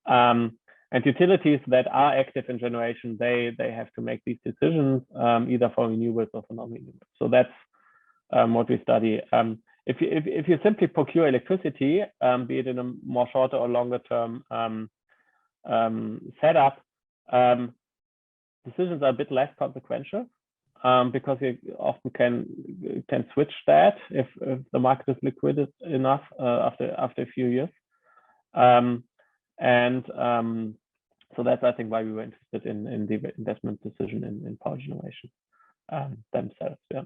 And utilities that are active in generation, they have to make these decisions either for renewables or for non-renewables. So that's what we study. If you simply procure electricity, be it in a more shorter or longer term setup, decisions are a bit less consequential because you often can switch that if the market is liquid enough after a few years. So that's, I think, why we were interested in the investment decision in power generation themselves. Yeah.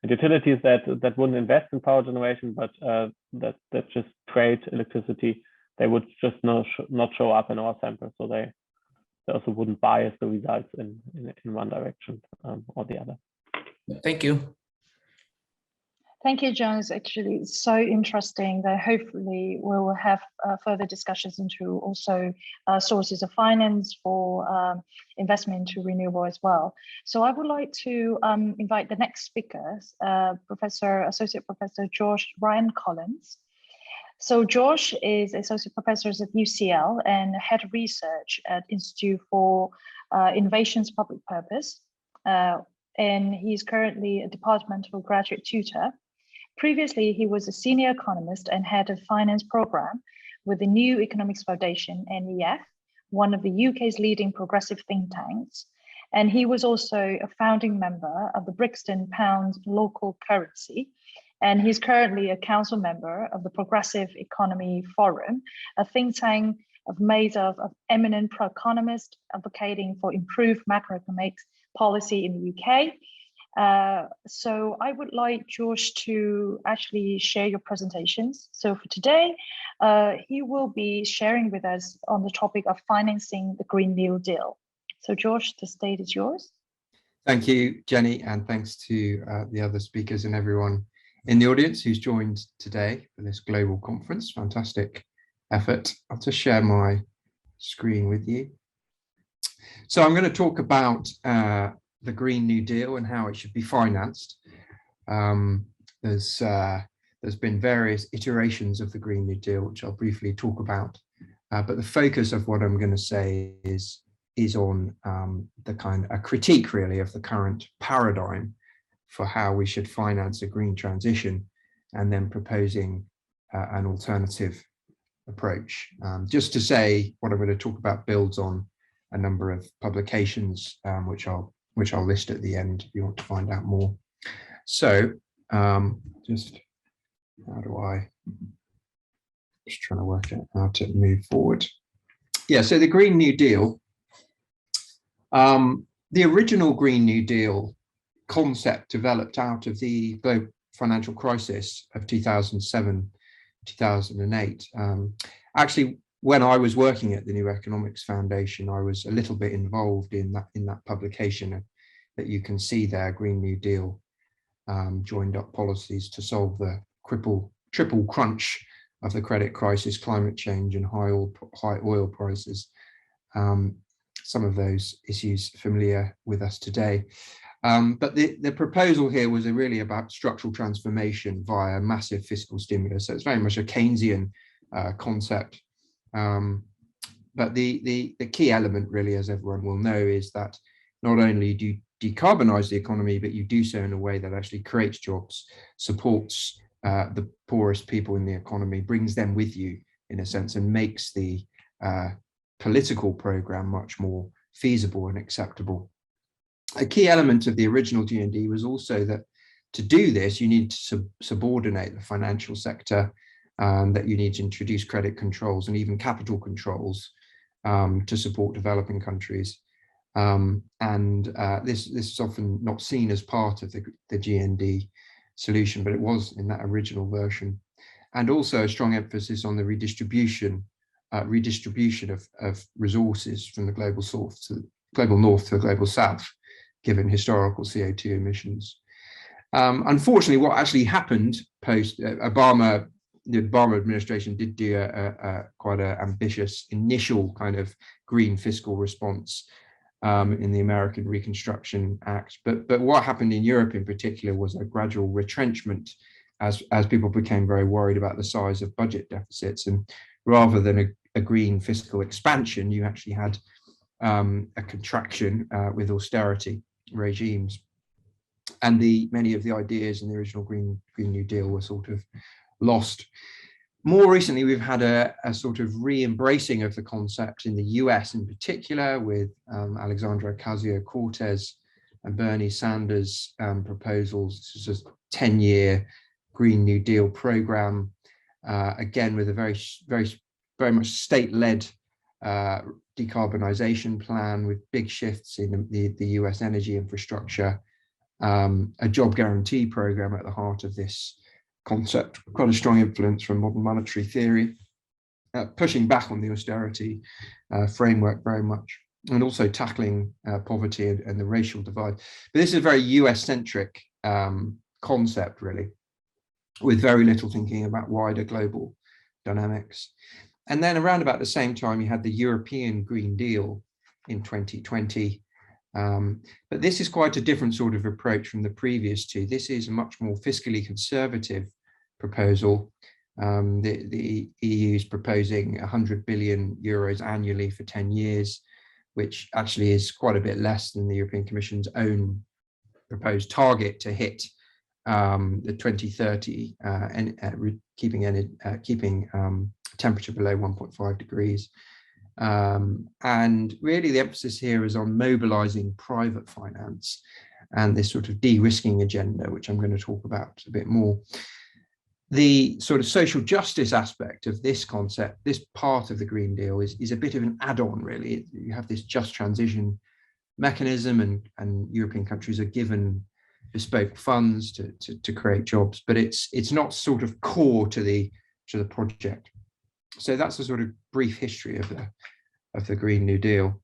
And utilities that wouldn't invest in power generation, but that just trade electricity, they would just not show up in our sample. So they also wouldn't bias the results in one direction or the other. Thank you. Thank you, John. It's actually so interesting that hopefully we'll have further discussions into also sources of finance for investment into renewable as well. So I would like to invite the next speakers, Associate Professor George Ryan Collins. So George is Associate Professor at UCL and Head of Research at Institute for Innovation's Public Purpose. And he's currently a departmental graduate tutor. Previously, he was a senior economist and head of finance program with the New Economics Foundation, NEF, one of the UK's leading progressive think tanks. And he was also a founding member of the Brixton Pound local currency. And he's currently a council member of the Progressive Economy Forum, a think tank made of eminent pro-economists advocating for improved macroeconomic policy in the UK. So I would like George to actually share your presentations. So for today, he will be sharing with us on the topic of financing the Green New Deal. So George, the stage is yours. Thank you, Jenny, and thanks to the other speakers and everyone in the audience who's joined today for this global conference. Fantastic effort. I'll just share my screen with you. So I'm going to talk about the Green New Deal and how it should be financed. There's been various iterations of the Green New Deal, which I'll briefly talk about. But the focus of what I'm going to say is on a critique, really, of the current paradigm for how we should finance a green transition, and then proposing an alternative approach. Just to say, what I'm going to talk about builds on a number of publications, which I'll list at the end if you want to find out more. So just trying to work out how to move forward. Yeah, so the Green New Deal, the original Green New Deal concept developed out of the global financial crisis of 2007, 2008. Actually, when I was working at the New Economics Foundation, I was a little bit involved in that publication that you can see there, Green New Deal, joined up policies to solve the triple crunch of the credit crisis, climate change, and high oil prices. Some of those issues familiar with us today. But the proposal here was really about structural transformation via massive fiscal stimulus. So it's very much a Keynesian concept. But the key element really, as everyone will know, is that not only do you decarbonize the economy, but you do so in a way that actually creates jobs, supports the poorest people in the economy, brings them with you in a sense, and makes the political program much more feasible and acceptable. A key element of the original GND was also that to do this, you need to subordinate the financial sector, that you need to introduce credit controls and even capital controls to support developing countries. This is often not seen as part of the GND solution, but it was in that original version. And also a strong emphasis on the redistribution of resources from the global north to the global south, given historical CO2 emissions. Unfortunately, what actually happened post Obama, the Obama administration did do quite an ambitious initial kind of green fiscal response in the American Reconstruction Act. But what happened in Europe in particular was a gradual retrenchment as people became very worried about the size of budget deficits. And rather than a green fiscal expansion, you actually had a contraction with austerity regimes. And many of the ideas in the original Green New Deal were sort of lost. More recently, we've had a sort of re-embracing of the concept in the US in particular, with Alexandria Ocasio-Cortez and Bernie Sanders' proposals. This is a 10-year Green New Deal program, again with a very much state-led decarbonization plan with big shifts in the US energy infrastructure, a job guarantee program at the heart of this concept, quite a strong influence from modern monetary theory, pushing back on the austerity framework very much, and also tackling poverty and the racial divide. But this is a very US-centric concept, really, with very little thinking about wider global dynamics. And then around about the same time, you had the European Green Deal in 2020. But this is quite a different sort of approach from the previous two. This is a much more fiscally conservative proposal. The EU is proposing 100 billion euros annually for 10 years, which actually is quite a bit less than the European Commission's own proposed target to hit the 2030 and keeping temperature below 1.5 degrees. And really the emphasis here is on mobilizing private finance and this sort of de-risking agenda, which I'm going to talk about a bit more. The sort of social justice aspect of this concept, this part of the Green Deal is a bit of an add-on, really. You have this just transition mechanism, and European countries are given bespoke funds to create jobs, but it's not sort of core to the project. So that's a sort of brief history of the Green New Deal.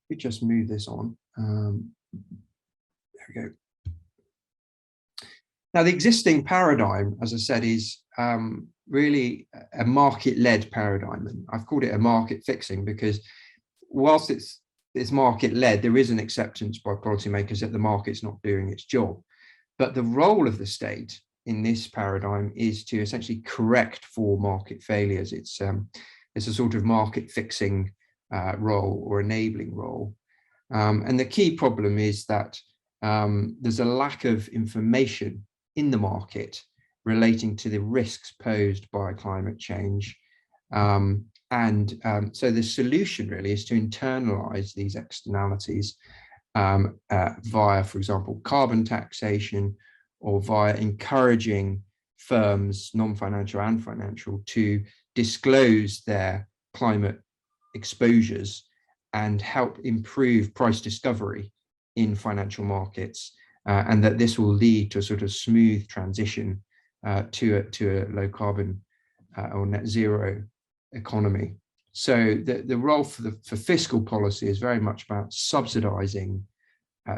We just move this on. There we go. Now, the existing paradigm, as I said, is really a market-led paradigm, and I've called it a market fixing because whilst it's market-led, there is an acceptance by policymakers that the market's not doing its job. But the role of the state in this paradigm is to essentially correct for market failures. It's a sort of market fixing role or enabling role. And the key problem is that there's a lack of information in the market relating to the risks posed by climate change. So the solution really is to internalize these externalities via, for example, carbon taxation, or via encouraging firms, non-financial and financial, to disclose their climate exposures and help improve price discovery in financial markets, and that this will lead to a sort of smooth transition to a low carbon or net zero economy. So the role for fiscal policy is very much about subsidizing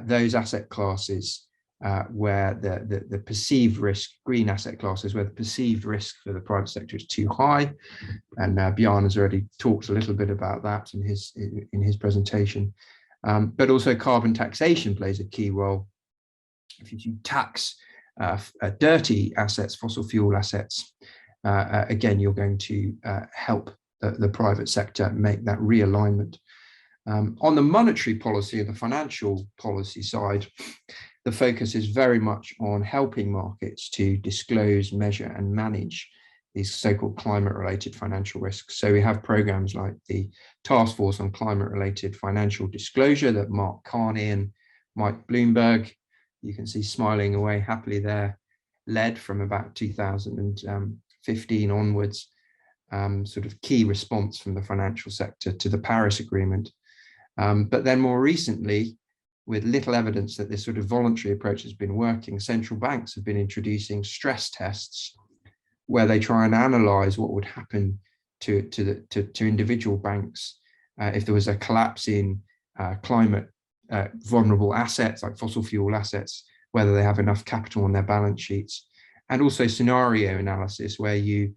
those asset classes where the perceived risk, green asset classes, where the perceived risk for the private sector is too high. And Bjarne has already talked a little bit about that in his presentation. But also carbon taxation plays a key role. If you tax dirty assets, fossil fuel assets, again, you're going to help the private sector make that realignment. On the monetary policy and the financial policy side, the focus is very much on helping markets to disclose, measure, and manage these so-called climate-related financial risks. So we have programs like the Task Force on Climate-Related Financial Disclosure that Mark Carney and Mike Bloomberg, you can see smiling away happily there, led from about 2015 onwards, sort of key response from the financial sector to the Paris Agreement. But then more recently, with little evidence that this sort of voluntary approach has been working, central banks have been introducing stress tests where they try and analyze what would happen to individual banks if there was a collapse in climate vulnerable assets like fossil fuel assets, whether they have enough capital on their balance sheets, and also scenario analysis where you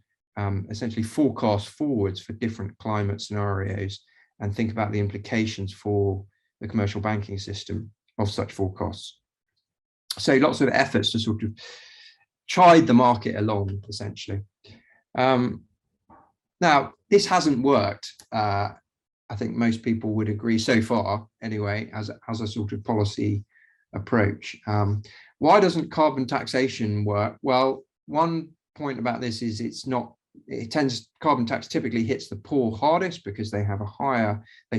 essentially forecast forwards for different climate scenarios and think about the implications for the commercial banking system of such forecasts. So lots of efforts to sort of chide the market along, essentially. Now, this hasn't worked. I think most people would agree so far, anyway, as a sort of policy approach. Why doesn't carbon taxation work? Well, one point about this is carbon tax typically hits the poor hardest because they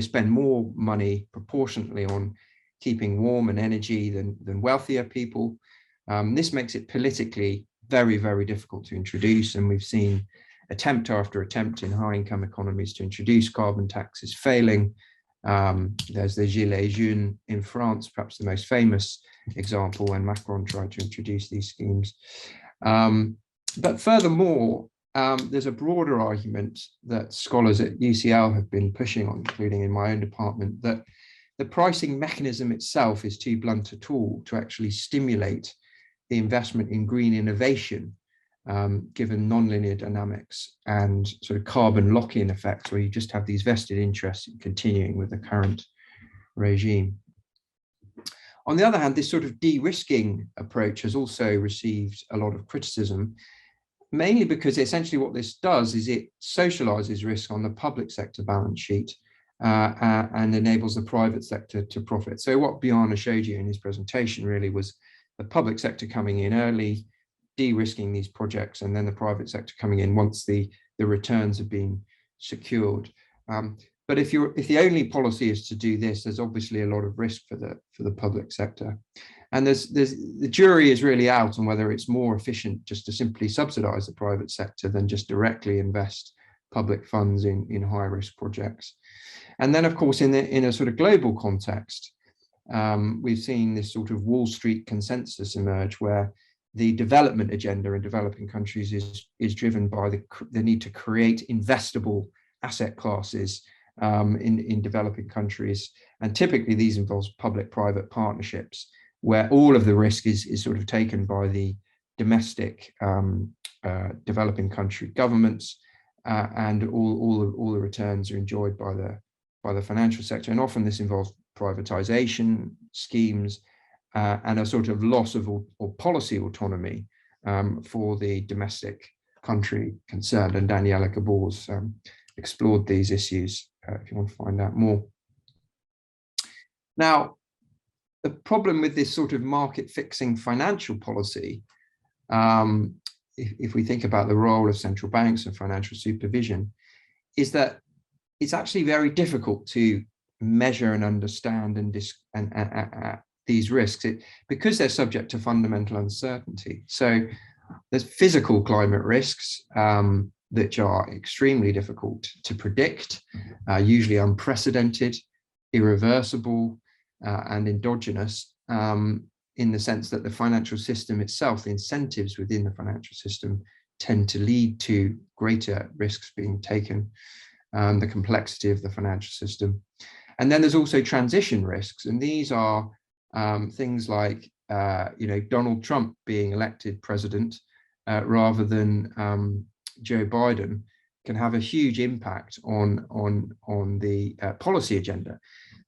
spend more money proportionately on keeping warm and energy than wealthier people. This makes it politically very, very difficult to introduce, and we've seen attempt after attempt in high-income economies to introduce carbon taxes failing. There's the Gilets jaunes in France, perhaps the most famous example, when Macron tried to introduce these schemes. But furthermore, there's a broader argument that scholars at UCL have been pushing on, including in my own department, that the pricing mechanism itself is too blunt a tool to actually stimulate the investment in green innovation, given nonlinear dynamics and sort of carbon lock-in effects, where you just have these vested interests in continuing with the current regime. On the other hand, this sort of de-risking approach has also received a lot of criticism, mainly because essentially what this does is it socializes risk on the public sector balance sheet and enables the private sector to profit. So what Bjarne showed you in his presentation really was the public sector coming in early, de-risking these projects, and then the private sector coming in once the returns have been secured. But if the only policy is to do this, there's obviously a lot of risk for the public sector. And the jury is really out on whether it's more efficient just to simply subsidize the private sector than just directly invest public funds in high-risk projects. And then, of course, in a sort of global context, we've seen this sort of Wall Street consensus emerge, where the development agenda in developing countries is driven by the need to create investable asset classes in developing countries. And typically these involves public-private partnerships, where all of the risk is sort of taken by the domestic developing country governments, and all the returns are enjoyed by the financial sector. And often this involves privatization schemes and a sort of loss of or policy autonomy for the domestic country concerned. And Daniela Gabor's explored these issues if you want to find out more. Now, the problem with this sort of market fixing financial policy, if we think about the role of central banks and financial supervision, is that it's actually very difficult to measure and understand these risks because they're subject to fundamental uncertainty. So there's physical climate risks, which are extremely difficult to predict, usually unprecedented, irreversible, and endogenous, in the sense that the financial system itself, the incentives within the financial system, tend to lead to greater risks being taken, the complexity of the financial system. And then there's also transition risks, and these are things like Donald Trump being elected president rather than Joe Biden can have a huge impact on the policy agenda.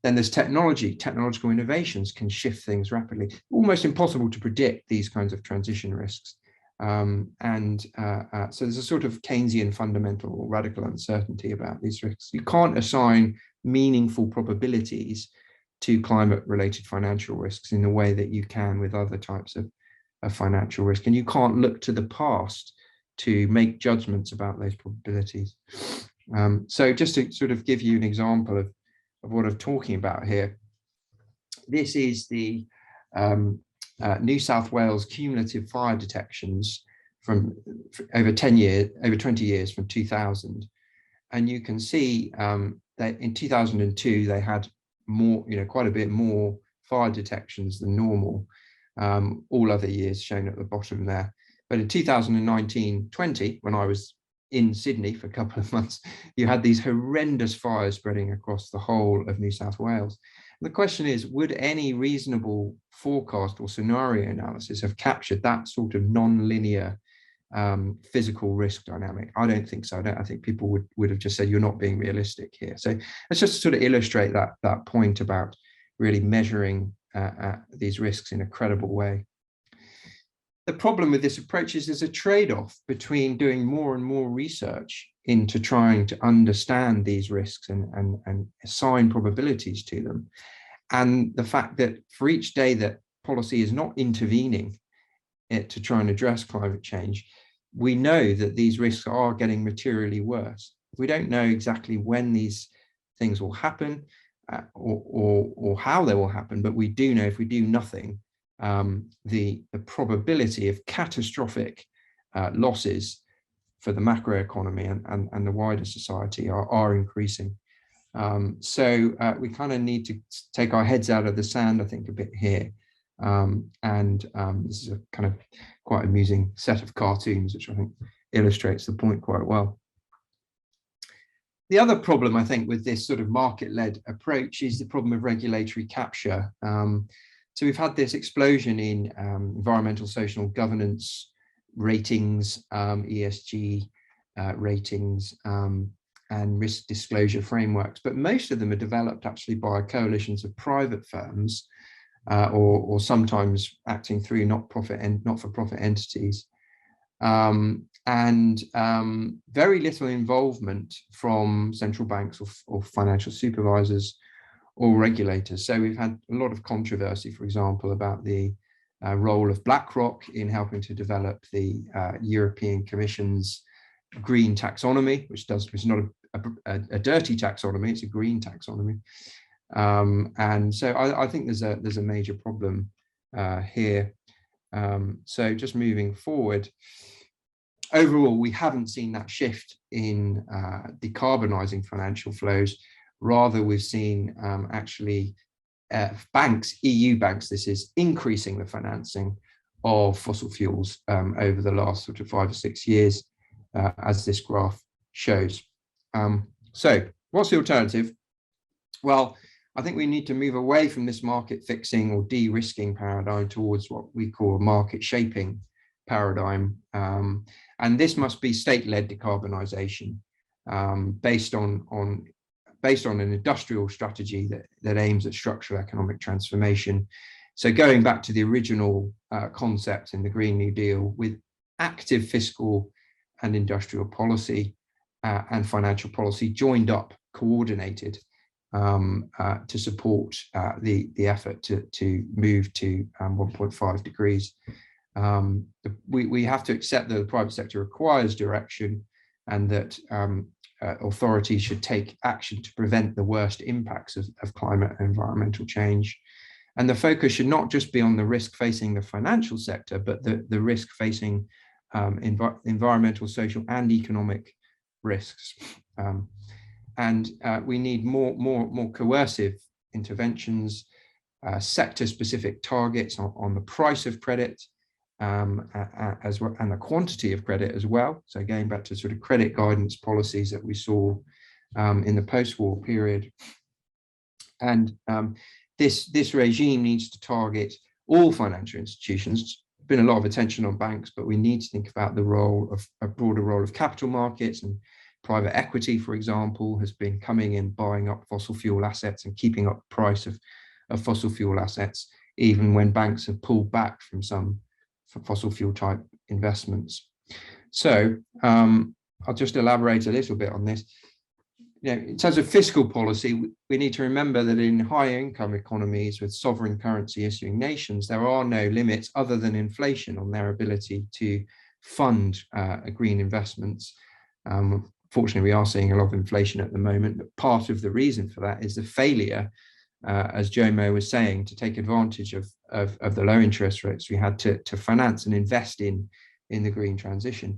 Then there's technological innovations can shift things rapidly. Almost impossible to predict these kinds of transition risks. So there's a sort of Keynesian fundamental or radical uncertainty about these risks. You can't assign meaningful probabilities to climate-related financial risks in the way that you can with other types of financial risk. And you can't look to the past to make judgments about those probabilities. So just to sort of give you an example of what I'm talking about here, this is the New South Wales cumulative fire detections from over 20 years from 2000. And you can see that in 2002, they had more, quite a bit more fire detections than normal. All other years shown at the bottom there. But in 2019-20, when I was in Sydney for a couple of months, you had these horrendous fires spreading across the whole of New South Wales. The question is, would any reasonable forecast or scenario analysis have captured that sort of non-linear physical risk dynamic? I don't think so. I think people would have just said, you're not being realistic here. So let's just sort of illustrate that point about really measuring these risks in a credible way. The problem with this approach is there's a trade-off between doing more and more research into trying to understand these risks and assign probabilities to them, and the fact that for each day that policy is not intervening to try and address climate change, we know that these risks are getting materially worse. We don't know exactly when these things will happen or how they will happen, but we do know if we do nothing, the probability of catastrophic losses for the macroeconomy and the wider society are increasing. So we kind of need to take our heads out of the sand, I think, a bit here. This is a kind of quite amusing set of cartoons, which I think illustrates the point quite well. The other problem, I think, with this sort of market-led approach is the problem of regulatory capture. So we've had this explosion in environmental social governance ratings, ESG ratings, and risk disclosure frameworks, but most of them are developed actually by coalitions of private firms or sometimes acting through not-for-profit entities. Very little involvement from central banks or financial supervisors or regulators. So we've had a lot of controversy, for example, about the role of BlackRock in helping to develop the European Commission's green taxonomy, which is not a dirty taxonomy, it's a green taxonomy. And so I think there's a major problem here. So just moving forward, overall, we haven't seen that shift in decarbonizing financial flows. Rather, we've seen actually banks, EU banks, this is increasing the financing of fossil fuels over the last sort of 5 or 6 years, as this graph shows. So what's the alternative? Well, I think we need to move away from this market fixing or de-risking paradigm towards what we call a market shaping paradigm. And this must be state-led decarbonization based on an industrial strategy that aims at structural economic transformation. So going back to the original concept in the Green New Deal, with active fiscal and industrial policy and financial policy joined up, coordinated to support the effort to move to 1.5 degrees. We have to accept that the private sector requires direction and that authorities should take action to prevent the worst impacts of climate and environmental change. And the focus should not just be on the risk facing the financial sector, but the risk facing environmental, social, and economic risks. We need more coercive interventions, sector-specific targets on the price of credit, as well, and the quantity of credit as well. So going back to sort of credit guidance policies that we saw in the post-war period. And this regime needs to target all financial institutions. Been a lot of attention on banks, but we need to think about the role of a broader role of capital markets, and private equity, for example, has been coming in, buying up fossil fuel assets and keeping up the price of fossil fuel assets, even when banks have pulled back from some fossil fuel type investments. So I'll just elaborate a little bit on this. You know, in terms of fiscal policy, we need to remember that in high income economies with sovereign currency issuing nations, there are no limits other than inflation on their ability to fund green investments. Fortunately, we are seeing a lot of inflation at the moment, but part of the reason for that is the failure, as Jomo was saying, to take advantage of the low interest rates we had to finance and invest in the green transition.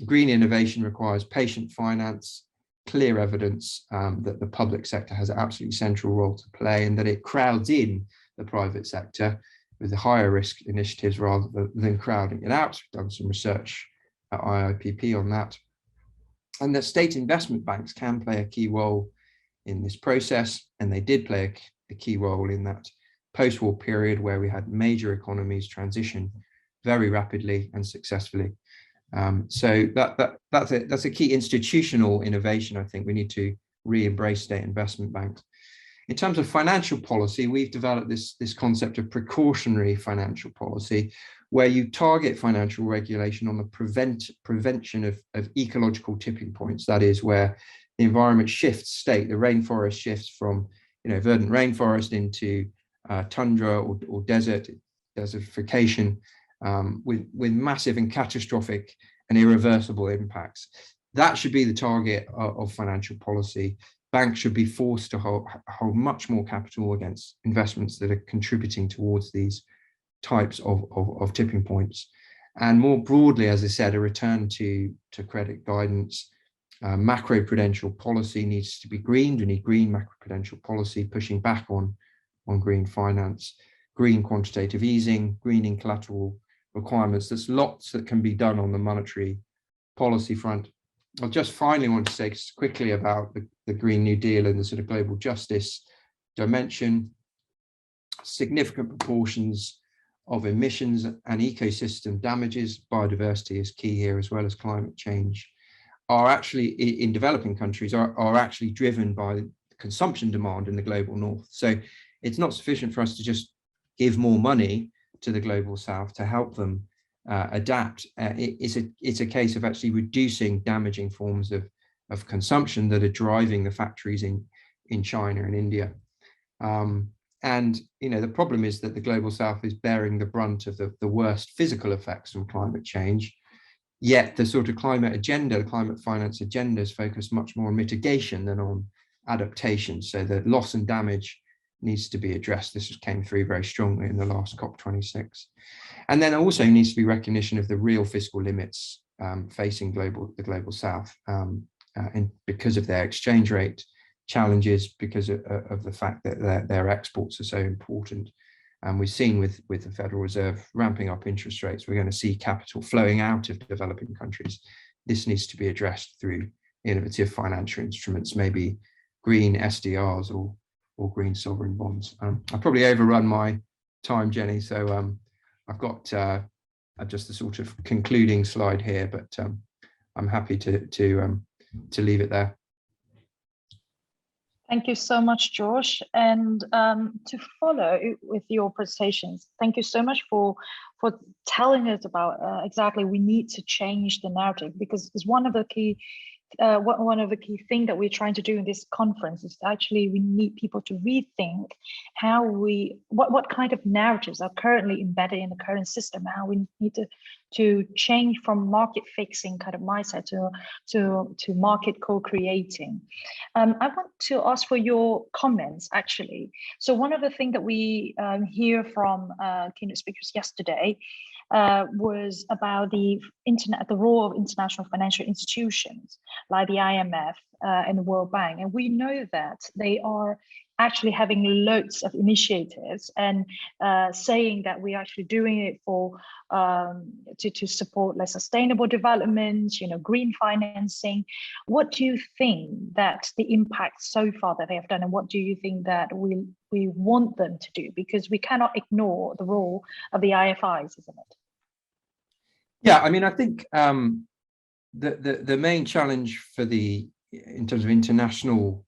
Green innovation requires patient finance, clear evidence that the public sector has an absolutely central role to play, and that it crowds in the private sector with the higher risk initiatives rather than crowding it out. We've done some research at IIPP on that. And that state investment banks can play a key role in this process, and they did play a key role in that post-war period where we had major economies transition very rapidly and successfully. So that's a key institutional innovation. I think we need to re-embrace state investment banks. In terms of financial policy, we've developed this concept of precautionary financial policy, where you target financial regulation on the prevention of ecological tipping points. That is where the environment shifts state, the rainforest shifts from verdant rainforest into tundra or desertification, with massive and catastrophic and irreversible impacts. That should be the target of financial policy. Banks should be forced to hold much more capital against investments that are contributing towards these types of tipping points. And more broadly, as I said, a return to credit guidance. Macro-prudential policy needs to be greened. We need green macro-prudential policy, pushing back on green finance, green quantitative easing, greening collateral requirements. There's lots that can be done on the monetary policy front. I just finally want to say quickly about the Green New Deal and the sort of global justice dimension. Significant proportions of emissions and ecosystem damages, biodiversity is key here, as well as climate change, are actually in developing countries are actually driven by consumption demand in the global north. So it's not sufficient for us to just give more money to the global south to help them adapt. It's a case of actually reducing damaging forms of consumption that are driving the factories in China and India. And the problem is that the global south is bearing the brunt of the worst physical effects from climate change. Yet the sort of climate agenda, the climate finance agenda, is focused much more on mitigation than on adaptation. So the loss and damage needs to be addressed. This came through very strongly in the last COP26. And then also needs to be recognition of the real fiscal limits facing the global south, and because of their exchange rate challenges, because of the fact that their exports are so important. And we've seen with the Federal Reserve ramping up interest rates, we're going to see capital flowing out of developing countries. This needs to be addressed through innovative financial instruments, maybe green SDRs or green sovereign bonds. I probably overrun my time, Jenny, so I've got just a sort of concluding slide here, but I'm happy to leave it there. Thank you so much, George. And to follow with your presentations, thank you so much for telling us about exactly we need to change the narrative, because it's one of the key things that we're trying to do in this conference is actually we need people to rethink how what kind of narratives are currently embedded in the current system, how we need to change from market fixing kind of mindset to market co-creating. I want to ask for your comments actually. So one of the things that we hear from keynote speakers yesterday was about the role of international financial institutions like the IMF and the World Bank, and we know that they are actually having loads of initiatives and saying that we're actually doing it for to support less sustainable development, green financing. What do you think that the impact so far that they have done, and what do you think that we want them to do? Because we cannot ignore the role of the IFIs, isn't it? Yeah, I mean, I think the main challenge in terms of international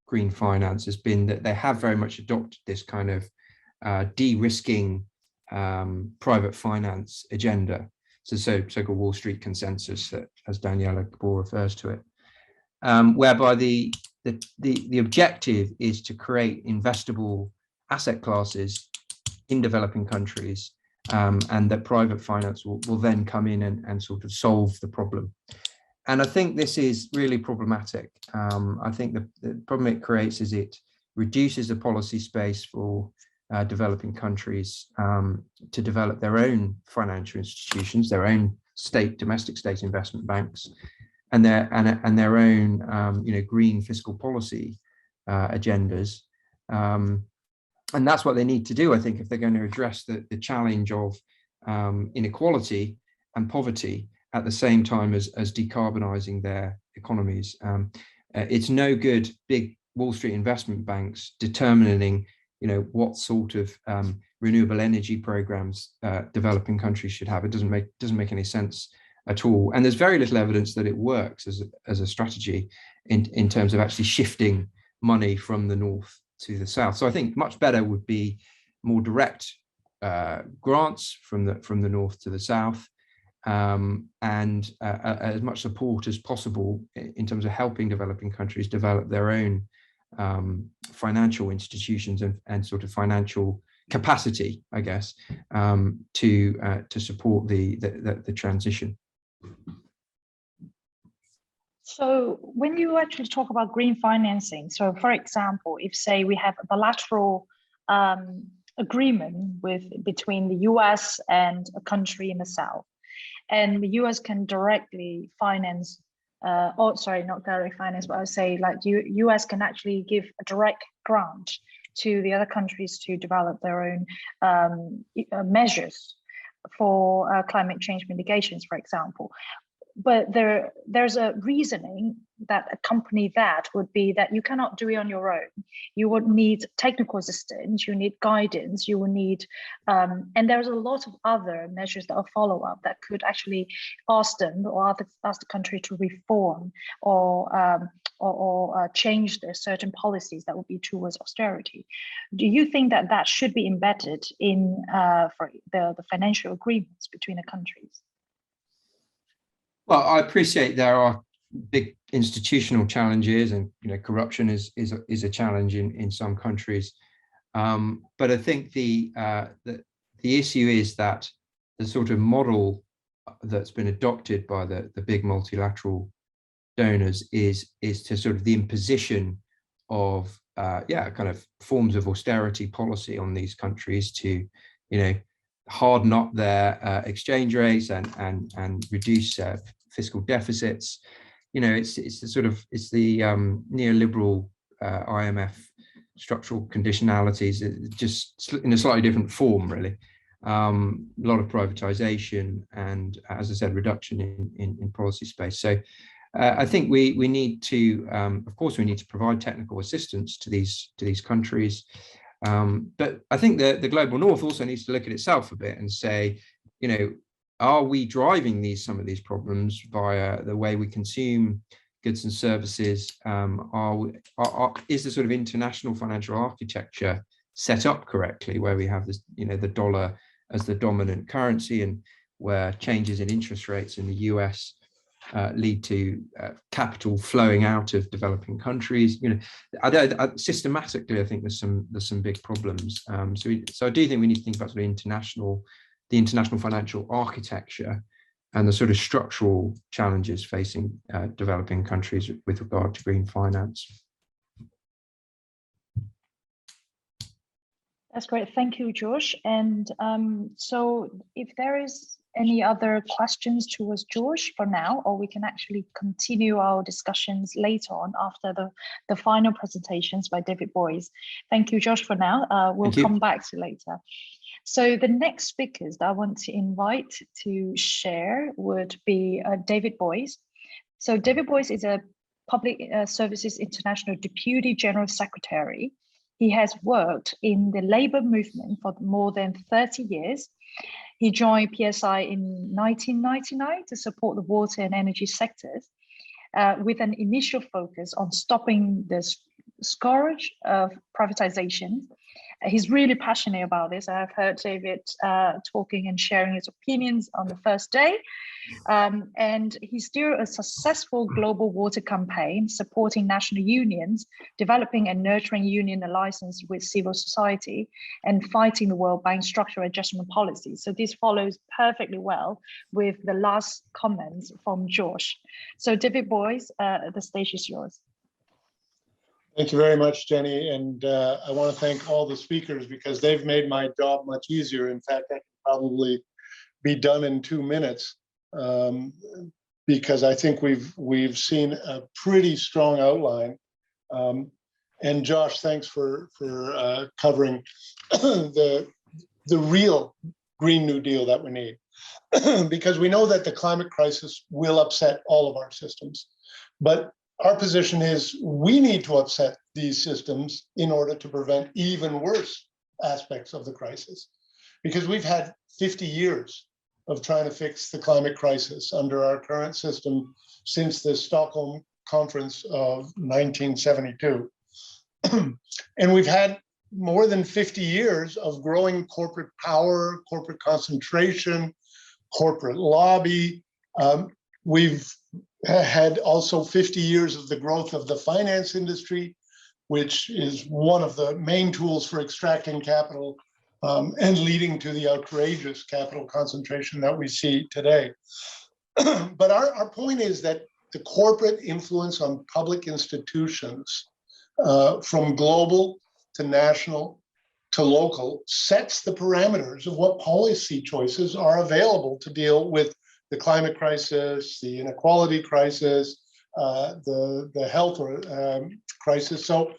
green finance has been that they have very much adopted this kind of de-risking private finance agenda, so-called Wall Street consensus, that, as Daniela Gabor refers to it, whereby the objective is to create investable asset classes in developing countries, and that private finance will then come in and sort of solve the problem. And I think this is really problematic. I think the problem it creates is it reduces the policy space for developing countries to develop their own financial institutions, their own domestic state investment banks, and their own green fiscal policy agendas. And that's what they need to do, I think, if they're going to address the challenge of inequality and poverty at the same time as decarbonizing their economies. It's no good big Wall Street investment banks determining, what sort of renewable energy programs developing countries should have. It doesn't make any sense at all. And there's very little evidence that it works as a strategy in terms of actually shifting money from the north to the south. So I think much better would be more direct grants from the north to the south, and as much support as possible in terms of helping developing countries develop their own financial institutions and sort of financial capacity, I guess, to support the transition. So when you actually talk about green financing, so for example, if say we have a bilateral agreement between the US and a country in the south, and the US can directly finance, not directly finance, but I would say like US can actually give a direct grant to the other countries to develop their own measures for climate change mitigations, for example. But there's a reasoning that accompany that would be that you cannot do it on your own. You would need technical assistance, you need guidance, you will need, and there's a lot of other measures that are follow-up that could actually ask them or ask the country to reform or change their certain policies that would be towards austerity. Do you think that should be embedded in for the financial agreements between the countries? Well, I appreciate there are big institutional challenges, and corruption is a challenge in some countries. But I think the issue is that the sort of model that's been adopted by the big multilateral donors is to sort of the imposition of kind of forms of austerity policy on these countries to harden up their exchange rates and reduce fiscal deficits. It's the neoliberal IMF structural conditionalities, just in a slightly different form, really. A lot of privatization and, as I said, reduction in policy space. So I think we need to, of course, we need to provide technical assistance to these countries. But I think the global north also needs to look at itself a bit and say, are we driving some of these problems via the way we consume goods and services? Is the sort of international financial architecture set up correctly, where we have this, the dollar as the dominant currency, and where changes in interest rates in the US lead to capital flowing out of developing countries? Systematically, I think there's some big problems. So I do think we need to think about sort of the international financial architecture and the sort of structural challenges facing developing countries with regard to green finance. That's great. Thank you, Josh. And so if there is any other questions towards George for now, or we can actually continue our discussions later on after the final presentations by David Boyce. Thank you, Josh, for now. We'll come back to later. So the next speakers that I want to invite to share would be David Boyce. So David Boyce is a Public Services International Deputy General Secretary. He has worked in the labor movement for more than 30 years. He joined PSI in 1999 to support the water and energy sectors with an initial focus on stopping the scourge of privatization. He's really passionate about this. I've heard David talking and sharing his opinions on the first day. And he's still a successful global water campaign supporting national unions, developing and nurturing union alliances with civil society, and fighting the World Bank structural adjustment policy. So this follows perfectly well with the last comments from Josh. So David Boyce, the stage is yours. Thank you very much, Jenny. And I want to thank all the speakers because they've made my job much easier. In fact, I can probably be done in 2 minutes because I think we've seen a pretty strong outline. And Josh, thanks for covering the real Green New Deal that we need, because we know that the climate crisis will upset all of our systems. But our position is we need to upset these systems in order to prevent even worse aspects of the crisis, because we've had 50 years of trying to fix the climate crisis under our current system since the Stockholm Conference of 1972. And we've had more than 50 years of growing corporate power, corporate concentration, corporate lobby. We've had also 50 years of the growth of the finance industry, which is one of the main tools for extracting capital and leading to the outrageous capital concentration that we see today. But our point is that the corporate influence on public institutions from global to national to local sets the parameters of what policy choices are available to deal with the climate crisis, the inequality crisis, the health crisis. So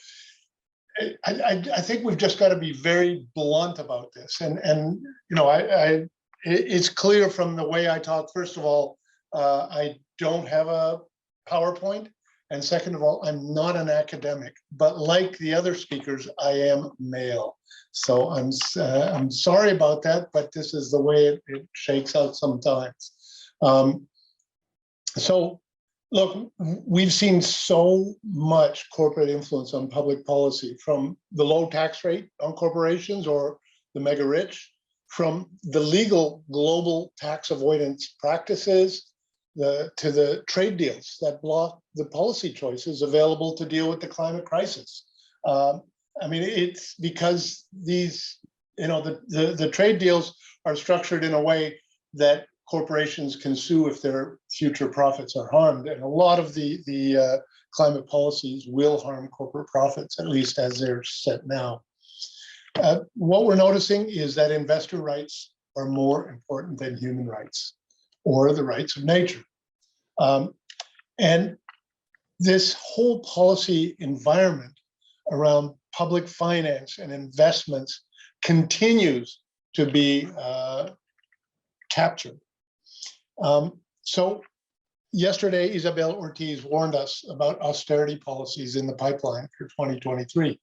I think we've just got to be very blunt about this. And you know, it's clear from the way I talk. First of all, I don't have a PowerPoint. And second of all, I'm not an academic, but like the other speakers, I am male. So I'm sorry about that, but this is the way it shakes out sometimes. So look, we've seen so much corporate influence on public policy, from the low tax rate on corporations or the mega rich, from the legal global tax avoidance practices, to the trade deals that block the policy choices available to deal with the climate crisis. I mean, it's because these, you know, the trade deals are structured in a way that corporations can sue if their future profits are harmed. And a lot of the climate policies will harm corporate profits, at least as they're set now. What we're noticing is that investor rights are more important than human rights or the rights of nature. And this whole policy environment around public finance and investments continues to be captured. So yesterday, Isabel Ortiz warned us about austerity policies in the pipeline for 2023,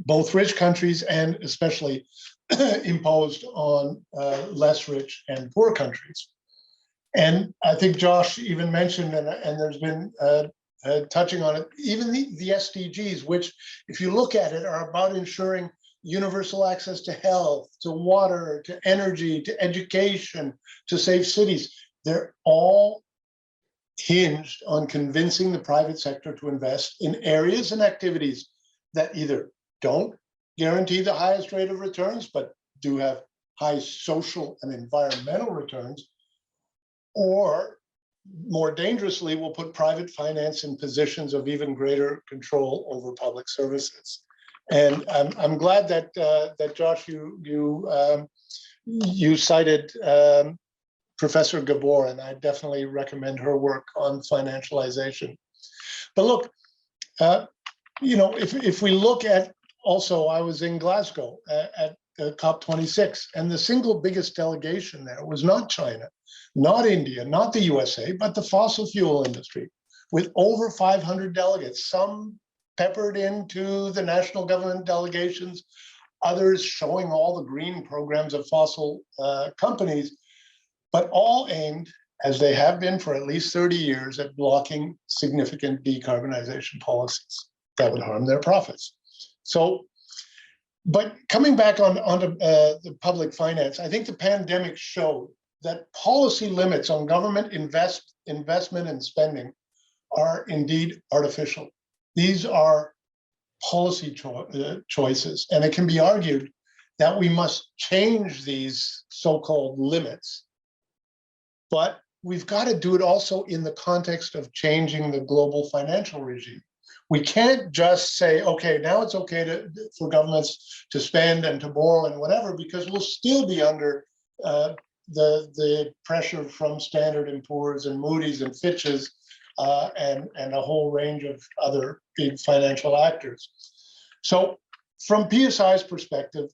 both rich countries and especially imposed on less rich and poor countries. And I think Josh even mentioned, and there's been touching on it, even the SDGs, which if you look at it are about ensuring universal access to health, to water, to energy, to education, to safe cities. They're all hinged on convincing the private sector to invest in areas and activities that either don't guarantee the highest rate of returns, but do have high social and environmental returns, or more dangerously, will put private finance in positions of even greater control over public services. And I'm glad that that Josh, you cited Professor Gabor, and I definitely recommend her work on financialization. But look, if we look at, also, I was in Glasgow at COP26, and the single biggest delegation there was not China, not India, not the USA, but the fossil fuel industry, with over 500 delegates, some peppered into the national government delegations, others showing all the green programs of fossil companies, but all aimed, as they have been for at least 30 years, at blocking significant decarbonization policies that would harm their profits. So, but coming back onto the public finance, I think the pandemic showed that policy limits on government investment and spending are indeed artificial. These are policy choices, and it can be argued that we must change these so-called limits, but we've got to do it also in the context of changing the global financial regime. We can't just say, okay, now it's okay for governments to spend and to borrow and whatever, because we'll still be under the pressure from Standard & Poor's and Moody's and Fitch's and a whole range of other big financial actors. So from PSI's perspective,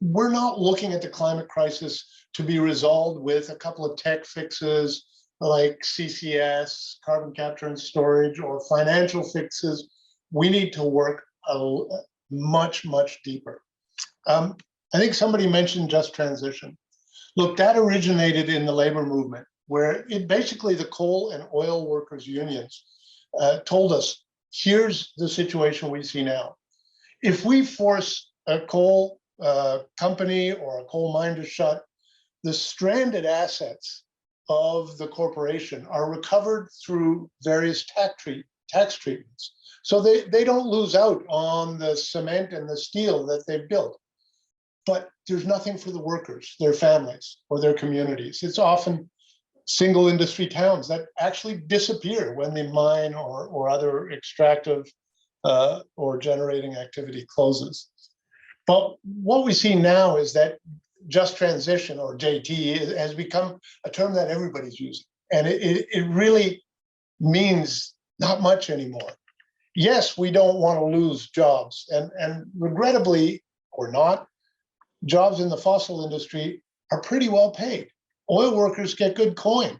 we're not looking at the climate crisis to be resolved with a couple of tech fixes like CCS, carbon capture and storage, or financial fixes. We need to work much, much deeper. I think somebody mentioned just transition. Look, that originated in the labor movement, where it basically the coal and oil workers unions told us, here's the situation we see now. If we force a coal company or a coal mine to shut, the stranded assets of the corporation are recovered through various tax treatments. So they don't lose out on the cement and the steel that they've built. But there's nothing for the workers, their families, or their communities. It's often single industry towns that actually disappear when the mine or other extractive or generating activity closes. But what we see now is that just transition, or JT, has become a term that everybody's using. And it really means not much anymore. Yes, we don't want to lose jobs. And regrettably, or not, jobs in the fossil industry are pretty well paid. Oil workers get good coin.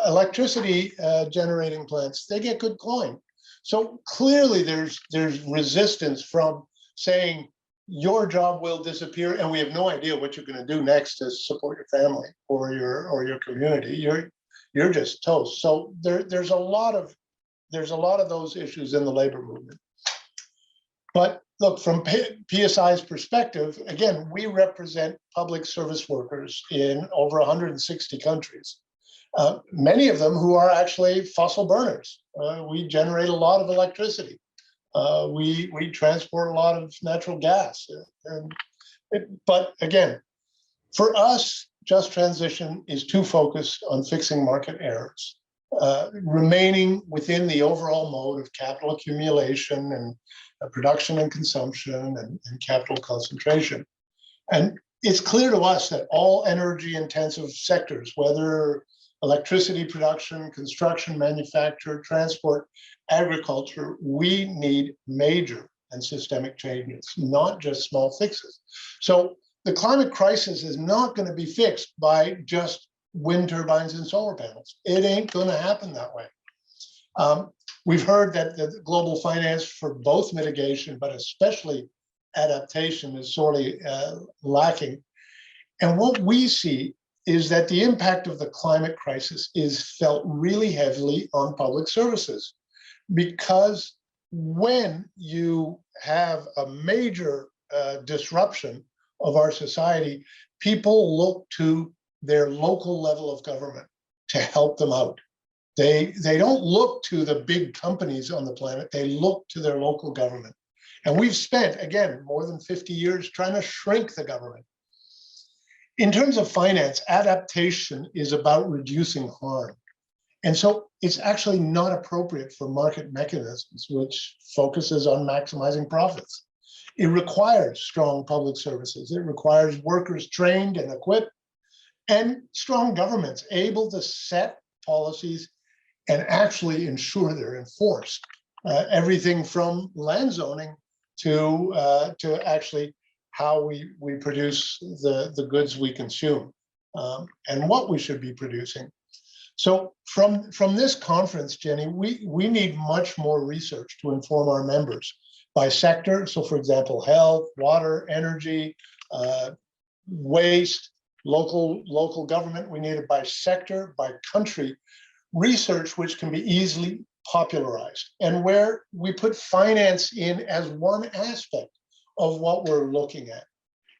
Electricity generating plants, they get good coin. So clearly there's resistance from saying your job will disappear and we have no idea what you're going to do next to support your family or your community. You're just toast. So there's a lot of those issues in the labor movement. But look, from PSI's perspective, again, we represent public service workers in over 160 countries. Many of them who are actually fossil burners. We generate a lot of electricity. We transport a lot of natural gas. But again, for us, just transition is too focused on fixing market errors, remaining within the overall mode of capital accumulation and production and consumption and capital concentration. And it's clear to us that all energy intensive sectors, whether electricity production, construction, manufacture, transport, agriculture, we need major and systemic changes, not just small fixes. So the climate crisis is not going to be fixed by just wind turbines and solar panels. It ain't going to happen that way. We've heard that the global finance for both mitigation, but especially adaptation, is sorely lacking. And what we see is that the impact of the climate crisis is felt really heavily on public services, because when you have a major disruption of our society, people look to their local level of government to help them out. They don't look to the big companies on the planet, they look to their local government. And we've spent, again, more than 50 years trying to shrink the government. In terms of finance, adaptation is about reducing harm. And so it's actually not appropriate for market mechanisms, which focuses on maximizing profits. It requires strong public services. It requires workers trained and equipped. and strong governments able to set policies and actually ensure they're enforced. Everything from land zoning to actually how we produce the goods we consume, and what we should be producing. So from this conference, Jenny, we need much more research to inform our members by sector. So for example, health, water, energy, waste, local government. We need it by sector, by country, research which can be easily popularized, and where we put finance in as one aspect of what we're looking at.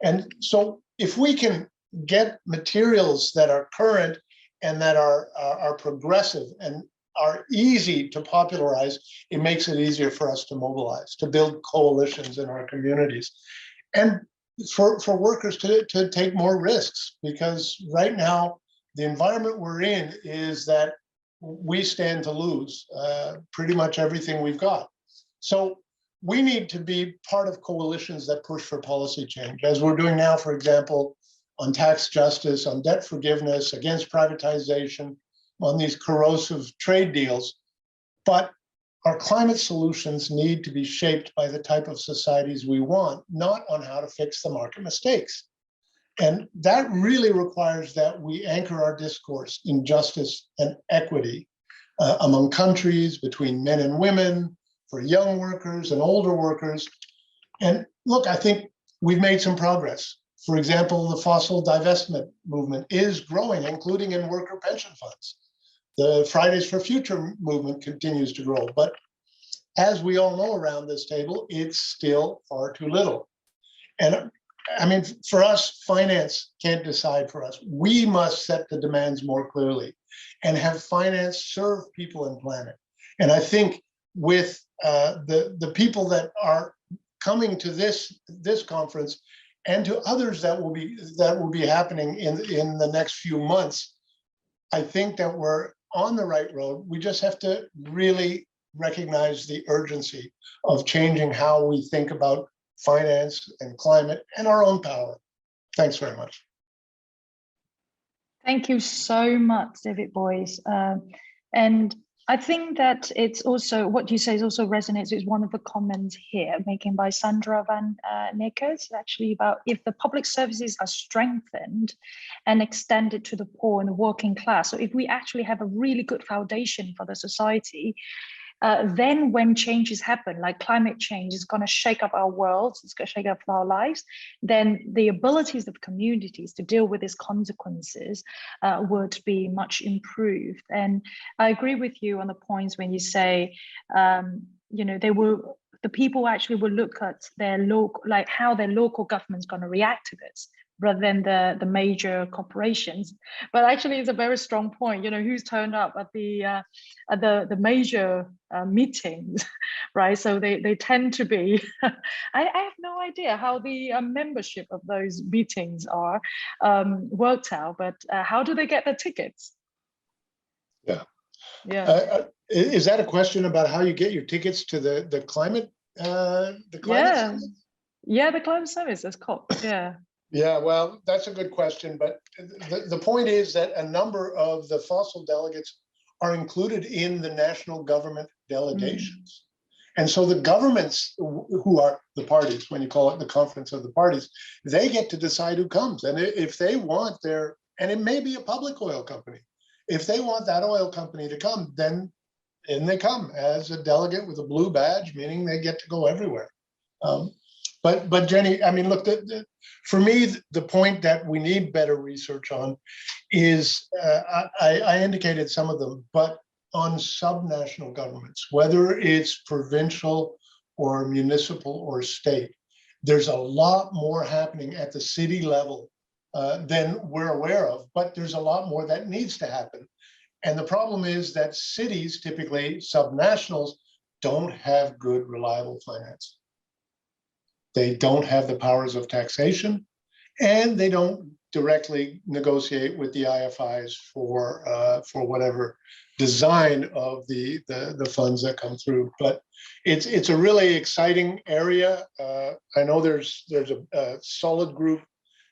And so if we can get materials that are current and that are progressive and are easy to popularize, it makes it easier for us to mobilize, to build coalitions in our communities, and for workers to take more risks, because right now the environment we're in is that we stand to lose pretty much everything we've got. So we need to be part of coalitions that push for policy change, as we're doing now, for example, on tax justice, on debt forgiveness, against privatization, on these corrosive trade deals. But our climate solutions need to be shaped by the type of societies we want, not on how to fix the market mistakes. And that really requires that we anchor our discourse in justice and equity among countries, between men and women, for young workers and older workers. And look, I think we've made some progress. For example, the fossil divestment movement is growing, including in worker pension funds. The Fridays for Future movement continues to grow. But as we all know around this table, it's still far too little. And I mean, for us, finance can't decide for us. We must set the demands more clearly and have finance serve people and planet. And I think with the people that are coming to this conference and to others that will be happening in the next few months, I think that we're on the right road. We just have to really recognize the urgency of changing how we think about finance and climate and our own power. Thanks very much. Thank you so much, David Boyce. And I think that it's also, what you say is also resonates with one of the comments here making by Sandra van Nikkers, actually about if the public services are strengthened and extended to the poor and the working class. So if we actually have a really good foundation for the society, then when changes happen, like climate change is going to shake up our world, it's going to shake up our lives, then the abilities of communities to deal with these consequences would be much improved. And I agree with you on the points when you say, you know, the people actually will look at their local, like how their local government's going to react to this, rather than the major corporations. But actually, it's a very strong point. You know, who's turned up at the major meetings, right? So they tend to be. I have no idea how the membership of those meetings are worked out, but how do they get their tickets? Yeah. Yeah. Is that a question about how you get your tickets to the climate? Yeah. Summit? Yeah, the climate summit is called. Yeah. Yeah, well, that's a good question. But the point is that a number of the fossil delegates are included in the national government delegations. And so the governments who are the parties, when you call it the conference of the parties, they get to decide who comes. And if they want and it may be a public oil company, if they want that oil company to come, then they come as a delegate with a blue badge, meaning they get to go everywhere. But Jenny, I mean, look, for me, the point that we need better research on is, I indicated some of them, but on subnational governments, whether it's provincial or municipal or state, there's a lot more happening at the city level than we're aware of, but there's a lot more that needs to happen. And the problem is that cities, typically subnationals, don't have good, reliable finance. They don't have the powers of taxation, and they don't directly negotiate with the IFIs for whatever design of the funds that come through. But it's a really exciting area. I know there's a solid group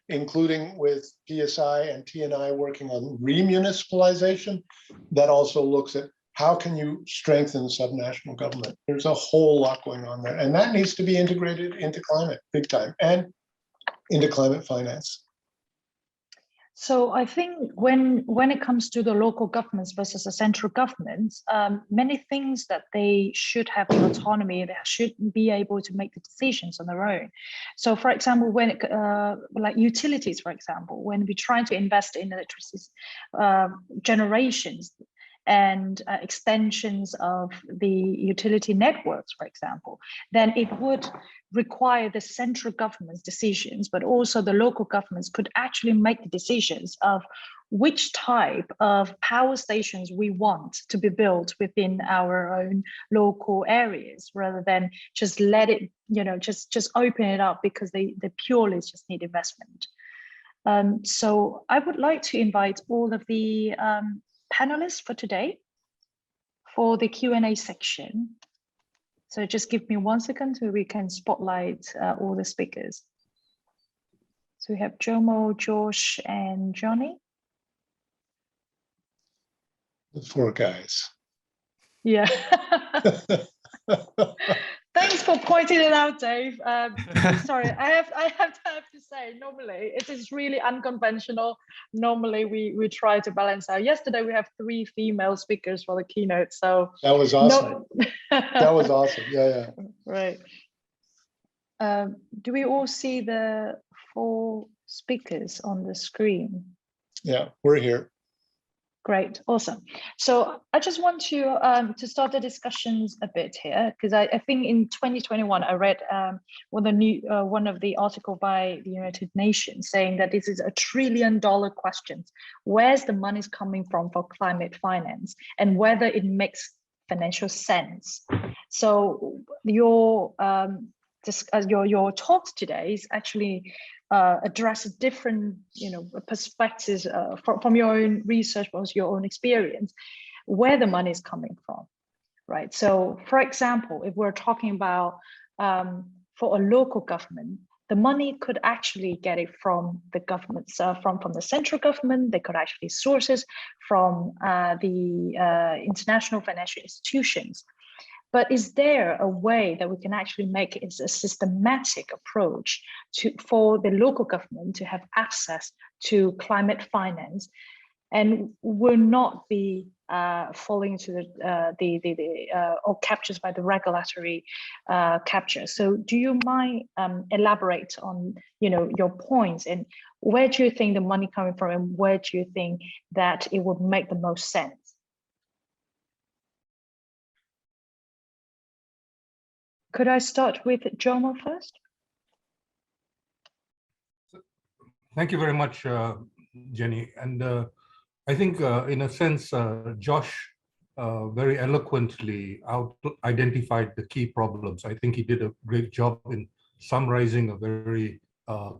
including with PSI and TNI working on remunicipalization, that also looks at how can you strengthen subnational government. There's a whole lot going on there, and that needs to be integrated into climate big time and into climate finance. So I think when it comes to the local governments versus the central governments, many things that they should have the autonomy, they should be able to make the decisions on their own. So for example, when it, like utilities, for example, when we try to invest in electricity generations and extensions of the utility networks, for example, then it would require the central government's decisions, but also the local governments could actually make the decisions of which type of power stations we want to be built within our own local areas, rather than just let it, just open it up because they purely just need investment. So I would like to invite all of the panelists for today for the Q&A section. So just give me 1 second so we can spotlight all the speakers. So we have Jomo, Josh, and Johnny. The 4 guys. Yeah. Thanks for pointing it out, Dave. Sorry, I have to say, normally it is really unconventional. Normally we try to balance out. Yesterday we have 3 female speakers for the keynote, so that was awesome. That was awesome. Yeah. Right. Do we all see the 4 speakers on the screen? Yeah, we're here. Great, awesome. So I just want to start the discussions a bit here, because I think in 2021 I read one of the article by the United Nations saying that this is $1 trillion question. Where's the money coming from for climate finance, and whether it makes financial sense? So your talk today is actually address different perspectives from your own research, but your own experience, where the money is coming from, right? So for example, if we're talking about for a local government, the money could actually get it from the government, from the central government. They could actually source it from the international financial institutions. But is there a way that we can actually make it a systematic approach for the local government to have access to climate finance, and will not be falling into or captured by the regulatory capture? So do you mind elaborate on your points, and where do you think the money coming from, and where do you think that it would make the most sense? Could I start with Jomo first? Thank you very much, Jenny. And I think in a sense, Josh very eloquently identified the key problems. I think he did a great job in summarizing a very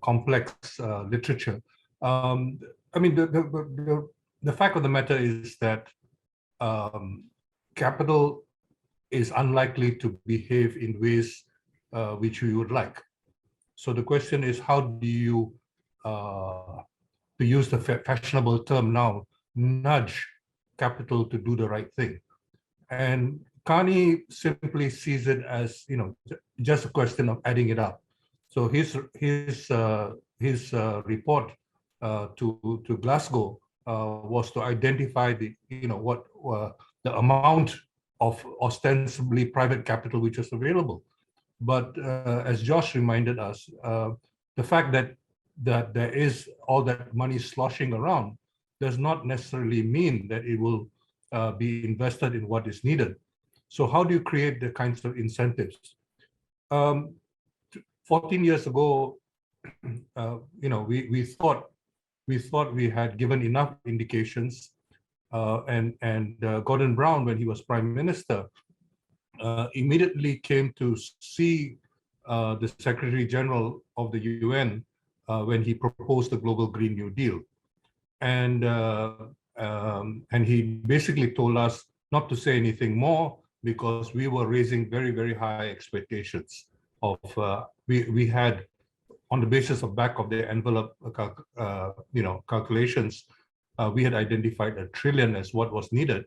complex literature. I mean, the fact of the matter is that capital is unlikely to behave in ways which we would like. So the question is, how do you, to use the fashionable term now, nudge capital to do the right thing? And Carney simply sees it as, just a question of adding it up. So his report to Glasgow was to identify the, the amount of ostensibly private capital which was available. But as Josh reminded us, the fact that there is all that money sloshing around does not necessarily mean that it will be invested in what is needed. So how do you create the kinds of incentives? 14 years ago, we thought we had given enough indications. And Gordon Brown, when he was Prime Minister, immediately came to see the Secretary General of the UN when he proposed the Global Green New Deal. And he basically told us not to say anything more, because we were raising very, very high expectations of, we had on the basis of back of the envelope, calculations, we had identified $1 trillion as what was needed.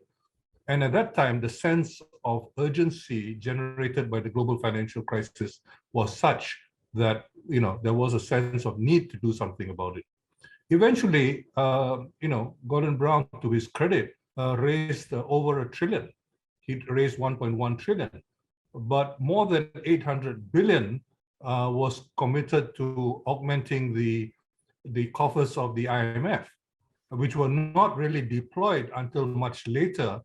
And at that time, the sense of urgency generated by the global financial crisis was such that, there was a sense of need to do something about it. Eventually, Gordon Brown, to his credit, raised over $1 trillion. He raised 1.1 trillion, but more than 800 billion was committed to augmenting the coffers of the IMF, which were not really deployed until much later,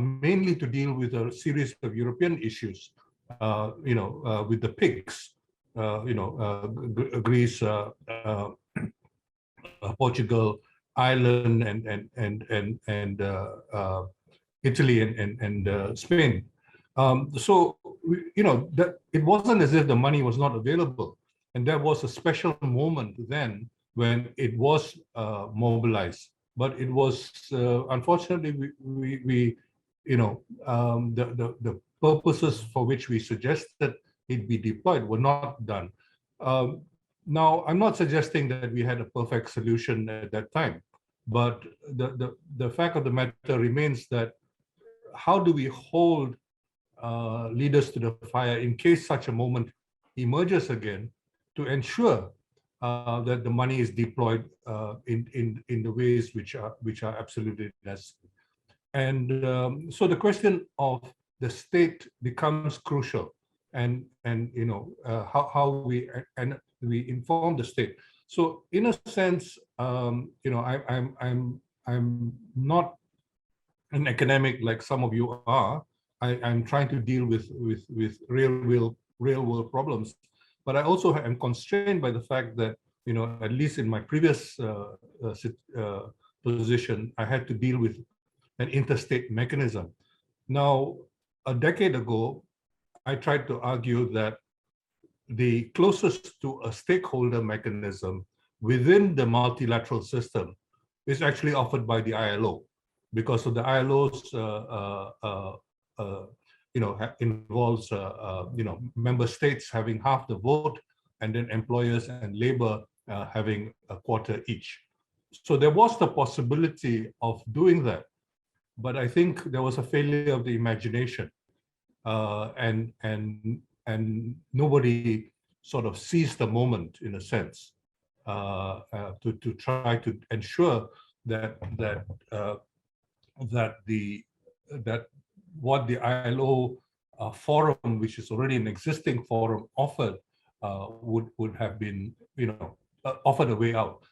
mainly to deal with a series of European issues, with the pigs, Greece, Portugal, Ireland, and Italy and Spain. So that it wasn't as if the money was not available, and there was a special moment then when it was mobilized. But it was unfortunately the purposes for which we suggested it be deployed were not done. Now, I'm not suggesting that we had a perfect solution at that time, but the fact of the matter remains that how do we hold leaders to the fire in case such a moment emerges again, to ensure that the money is deployed in the ways which are absolutely necessary. And so the question of the state becomes crucial, and how we inform the state. So in a sense, I'm not an academic like some of you are. I'm trying to deal with real world problems, but I also am constrained by the fact that at least in my previous position, I had to deal with an interstate mechanism. Now, a decade ago, I tried to argue that the closest to a stakeholder mechanism within the multilateral system is actually offered by the ILO, because of the ILO's involves member states having half the vote, and then employers and labor having a quarter each. So there was the possibility of doing that, but I think there was a failure of the imagination, and nobody sort of seized the moment, in a sense, to try to ensure that what the ILO forum, which is already an existing forum, offered would have been offered a way out.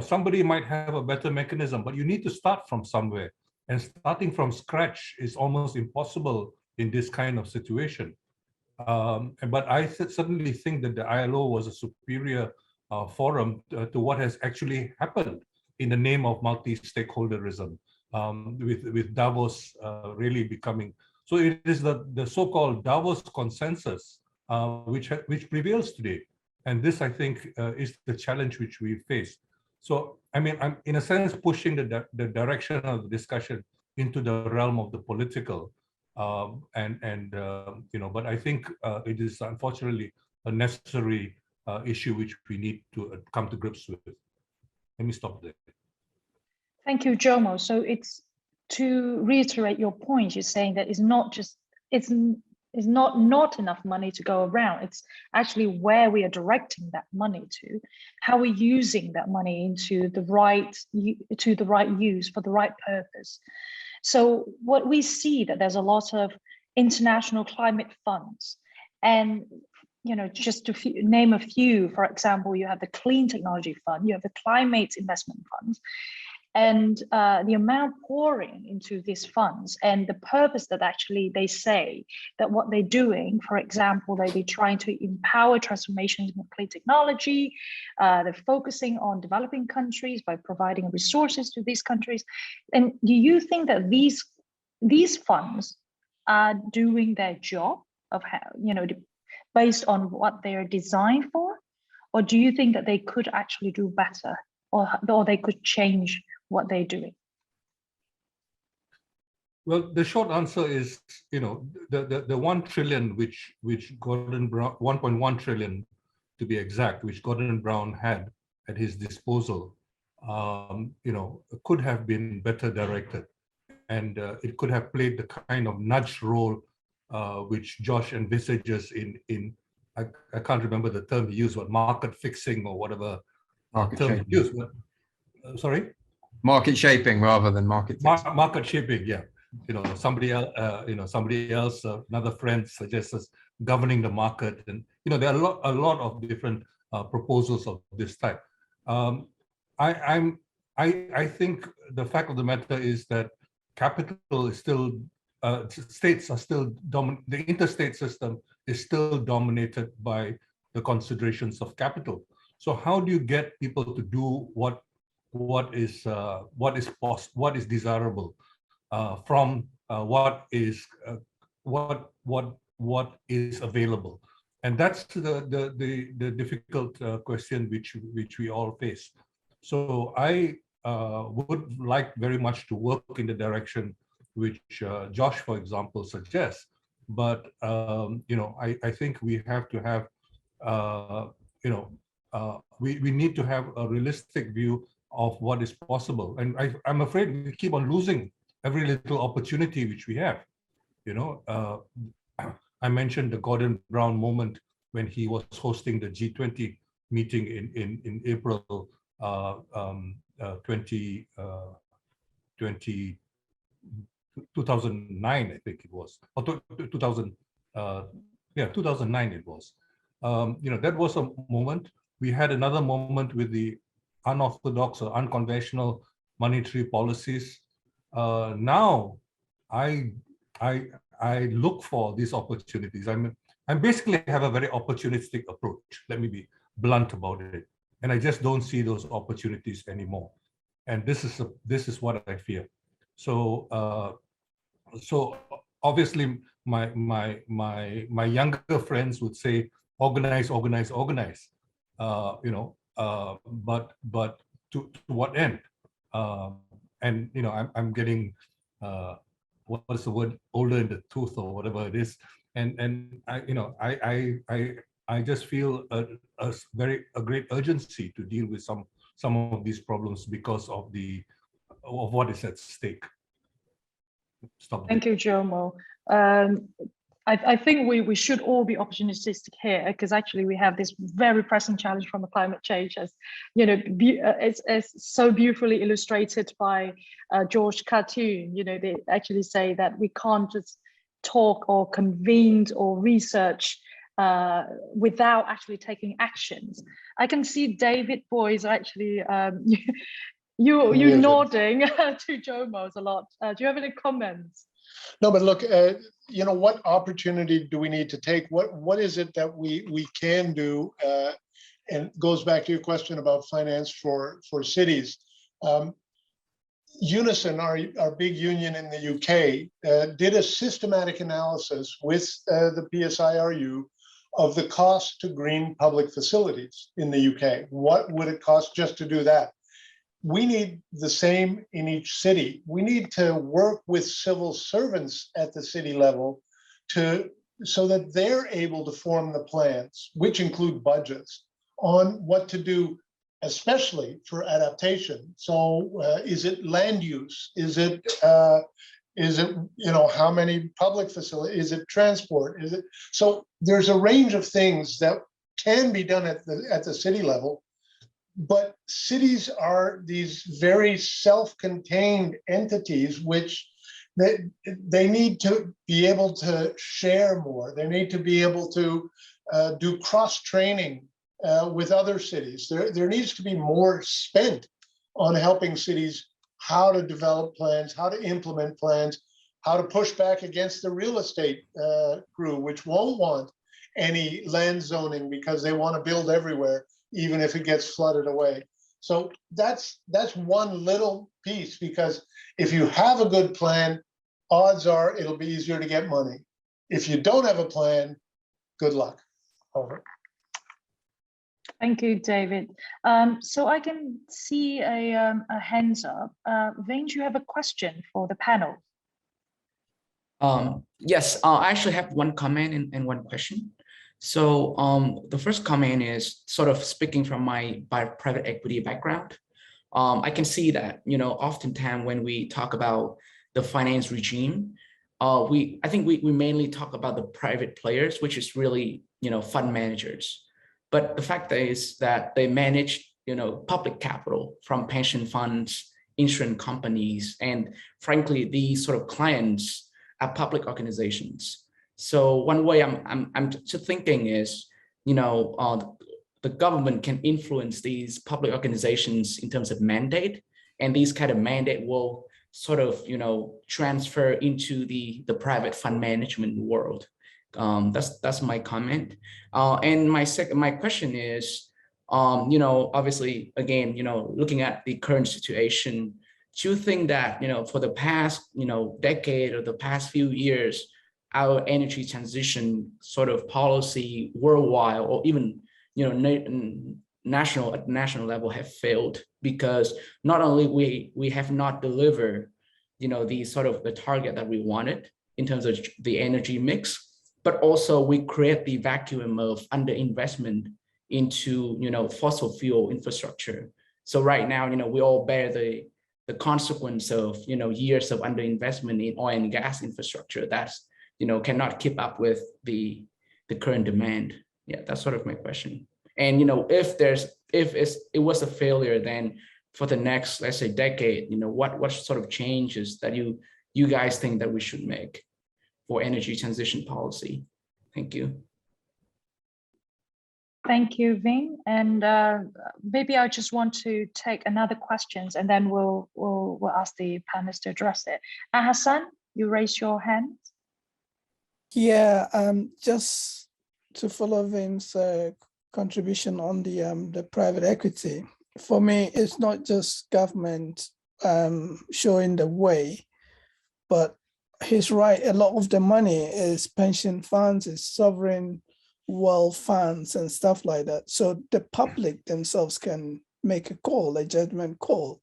Somebody might have a better mechanism, but you need to start from somewhere, and starting from scratch is almost impossible in this kind of situation. But I certainly think that the ILO was a superior forum to what has actually happened in the name of multi-stakeholderism, with Davos really becoming. So it is the so-called Davos consensus which prevails today. And this, I think, is the challenge which we face. So, I mean, I'm in a sense pushing the direction of the discussion into the realm of the political. But I think it is unfortunately a necessary issue which we need to come to grips with. Let me stop there. Thank you, Jomo. So it's to reiterate your point. You're saying that it's not not enough money to go around. It's actually where we are directing that money to, how we're using that money into the right use for the right purpose. So what we see that there's a lot of international climate funds, and just to name a few, for example, you have the Clean Technology Fund, you have the Climate Investment Funds, and the amount pouring into these funds and the purpose that actually they say that what they're doing, for example, they're trying to empower transformations in clean technology, they're focusing on developing countries by providing resources to these countries. And do you think that these funds are doing their job of how, based on what they're designed for? Or do you think that they could actually do better, or they could change what they're doing? Well, the short answer is, the 1 trillion which Gordon Brown, 1.1 trillion, to be exact, which Gordon Brown had at his disposal, could have been better directed, and it could have played the kind of nudge role which Josh envisages in I can't remember the term he used, but market fixing or whatever term he used. But, sorry? Market shaping rather than market fixing. Market shaping, yeah. Somebody else, another friend suggests us governing the market, and there are a lot of different proposals of this type. I think the fact of the matter is that capital is still states are still dominant. The interstate system is still dominated by the considerations of capital. So how do you get people to do what is desirable from what is available? And that's the difficult question which we all face. So I would like very much to work in the direction which Josh, for example, suggests. But I think we have to have we need to have a realistic view of what is possible. And I'm afraid we keep on losing every little opportunity which we have. I mentioned the Gordon Brown moment when he was hosting the G20 meeting in April 2009, I think it was, or 2009 it was. That was a moment. We had another moment with the unorthodox or unconventional monetary policies. Now, I look for these opportunities. I basically have a very opportunistic approach. Let me be blunt about it, and I just don't see those opportunities anymore. And this is what I fear. So obviously, my younger friends would say, organize. But to what end? And I'm getting what is the word, older in the tooth or whatever it is, and I just feel a great urgency to deal with some of these problems because of what is at stake. Stop. Thank you, Jomo. I think we should all be opportunistic here, because actually we have this very pressing challenge from the climate change, as it's so beautifully illustrated by George cartoon. They actually say that we can't just talk or convene or research without actually taking actions. I can see David Boyce actually you nodding to Jomo's a lot. Do you have any comments? No, but look, what opportunity do we need to take? What is it that we can do? And it goes back to your question about finance for cities. Unison, our big union in the UK, did a systematic analysis with the PSIRU of the cost to green public facilities in the UK. What would it cost just to do that? We need the same in each city. We need to work with civil servants at the city level so that they're able to form the plans, which include budgets, on what to do, especially for adaptation. So is it land use? Is it how many public facilities? Is it transport? So there's a range of things that can be done at the city level. But cities are these very self-contained entities which they need to be able to share more. They need to be able to do cross-training with other cities. There needs to be more spent on helping cities how to develop plans, how to implement plans, how to push back against the real estate crew, which won't want any land zoning because they want to build everywhere, even if it gets flooded away. So that's one little piece, because if you have a good plan, odds are it'll be easier to get money. If you don't have a plan, good luck. Over. Thank you, David. So I can see a hands up. Vane, do you have a question for the panel? Yes, I actually have one comment and one question. So the first comment is sort of speaking from my private equity background. I can see that, oftentimes when we talk about the finance regime, I think we mainly talk about the private players, which is really, fund managers. But the fact is that they manage, public capital from pension funds, insurance companies, and frankly, these sort of clients are public organizations. So one way I'm thinking is, the government can influence these public organizations in terms of mandate, and these kind of mandate will sort of, transfer into the private fund management world. That's my comment. And my question is, obviously, again, looking at the current situation, do you think that, for the past, decade or the past few years, our energy transition sort of policy worldwide or even, at national level have failed, because not only we have not delivered, the target that we wanted in terms of the energy mix, but also we create the vacuum of underinvestment into, fossil fuel infrastructure. So right now, we all bear the consequence of, years of underinvestment in oil and gas infrastructure that's, cannot keep up with the current demand. Yeah, that's sort of my question. And, if it was a failure, then for the next, let's say, decade, what sort of changes that you guys think that we should make for energy transition policy? Thank you. Thank you, Vinh. And maybe I just want to take another questions, and then we'll ask the panelists to address it. Hassan, you raise your hand. Yeah, just to follow Vinh's contribution on the private equity. For me, it's not just government showing the way, but he's right. A lot of the money is pension funds, is sovereign wealth funds and stuff like that. So the public themselves can make a call, a judgment call.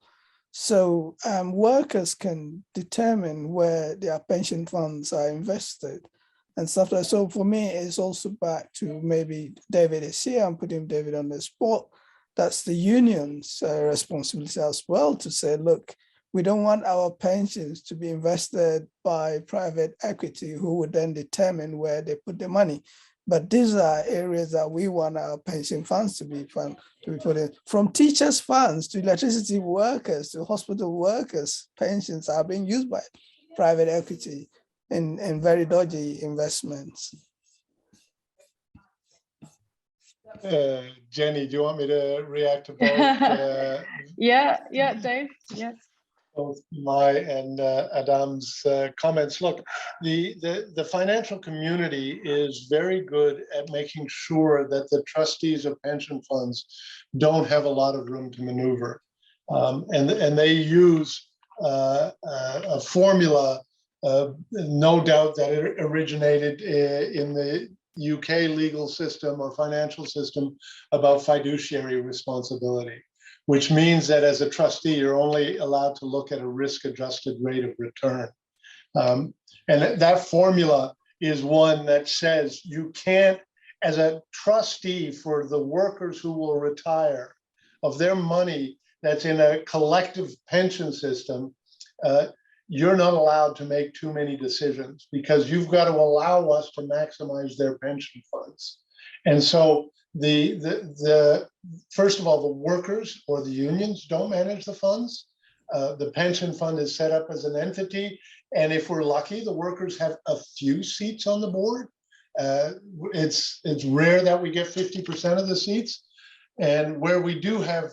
So workers can determine where their pension funds are invested and stuff like that. So for me, it's also back to, maybe David is here, I'm putting David on the spot. That's the union's responsibility as well, to say, look, we don't want our pensions to be invested by private equity, who would then determine where they put the money. But these are areas that we want our pension funds to be put in. From teachers' funds to electricity workers to hospital workers, pensions are being used by private equity in very dodgy investments. Jenny, do you want me to react to both? Yeah, Dave, yes. Both my and Adam's comments. Look, the financial community is very good at making sure that the trustees of pension funds don't have a lot of room to maneuver. And they use a formula, no doubt that it originated in the UK legal system or financial system, about fiduciary responsibility, which means that as a trustee, you're only allowed to look at a risk-adjusted rate of return. And that formula is one that says you can't, as a trustee for the workers who will retire, of their money that's in a collective pension system, you're not allowed to make too many decisions, because you've got to allow us to maximize their pension funds. And so the first of all, the workers or the unions don't manage the funds. The pension fund is set up as an entity, and if we're lucky, the workers have a few seats on the board. It's rare that we get 50% of the seats, and where we do have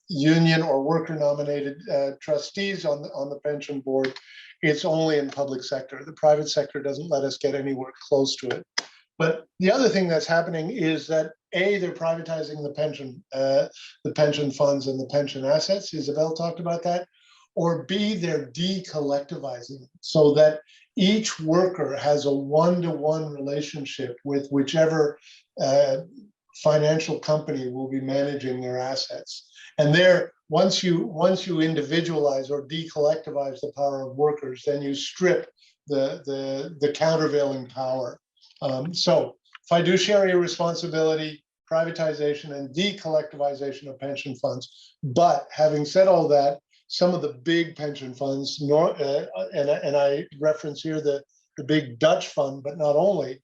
union or worker nominated trustees on the pension board, it's only in public sector. The private sector doesn't let us get anywhere close to it. But the other thing that's happening is that A, they're privatizing the pension funds and the pension assets. Isabel talked about that. Or B, they're de-collectivizing it, so that each worker has a one-to-one relationship with whichever financial company will be managing their assets. And there, once you individualize or de-collectivize the power of workers, then you strip the countervailing power. So fiduciary responsibility, privatization, and decollectivization of pension funds. But having said all that, some of the big pension funds, and I reference here the big Dutch fund, but not only,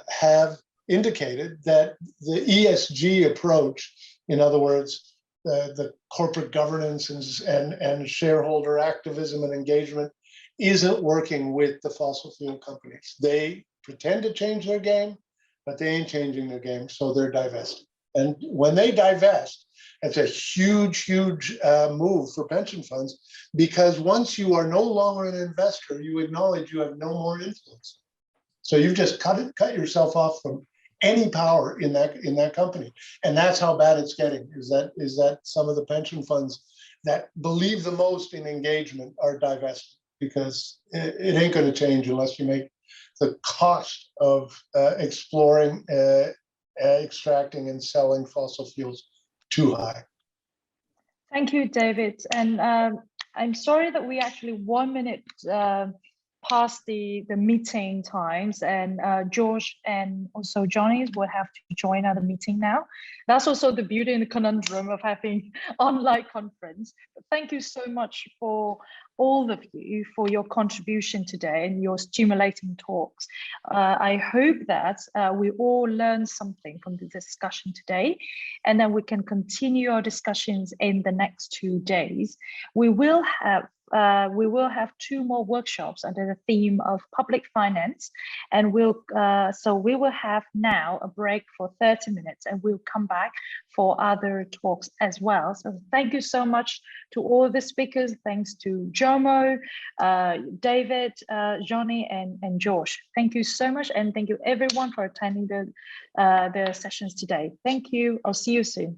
have indicated that the ESG approach, in other words, the corporate governance and shareholder activism and engagement, isn't working with the fossil fuel companies. They pretend to change their game, but they ain't changing their game, so they're divesting. And when they divest, it's a huge, huge move for pension funds, because once you are no longer an investor, you acknowledge you have no more influence. So you've just cut yourself off from any power in that company. And that's how bad it's getting, is that some of the pension funds that believe the most in engagement are divested, because it ain't going to change unless you make the cost of exploring, extracting and selling fossil fuels too high. Thank you, David. And I'm sorry that we actually 1 minute past the meeting times, and George and also Johnny will have to join our meeting now. That's also the beauty and the conundrum of having online conference. But thank you so much for all of you for your contribution today and your stimulating talks. I hope that we all learned something from the discussion today, and then we can continue our discussions in the next 2 days. We will have 2 more workshops under the theme of public finance, and so we will have now a break for 30 minutes, and we'll come back for other talks as well. So thank you so much to all the speakers. Thanks to Jomo, David, Johnny, and George. Thank you so much, and thank you everyone for attending the sessions today. Thank you. I'll see you soon.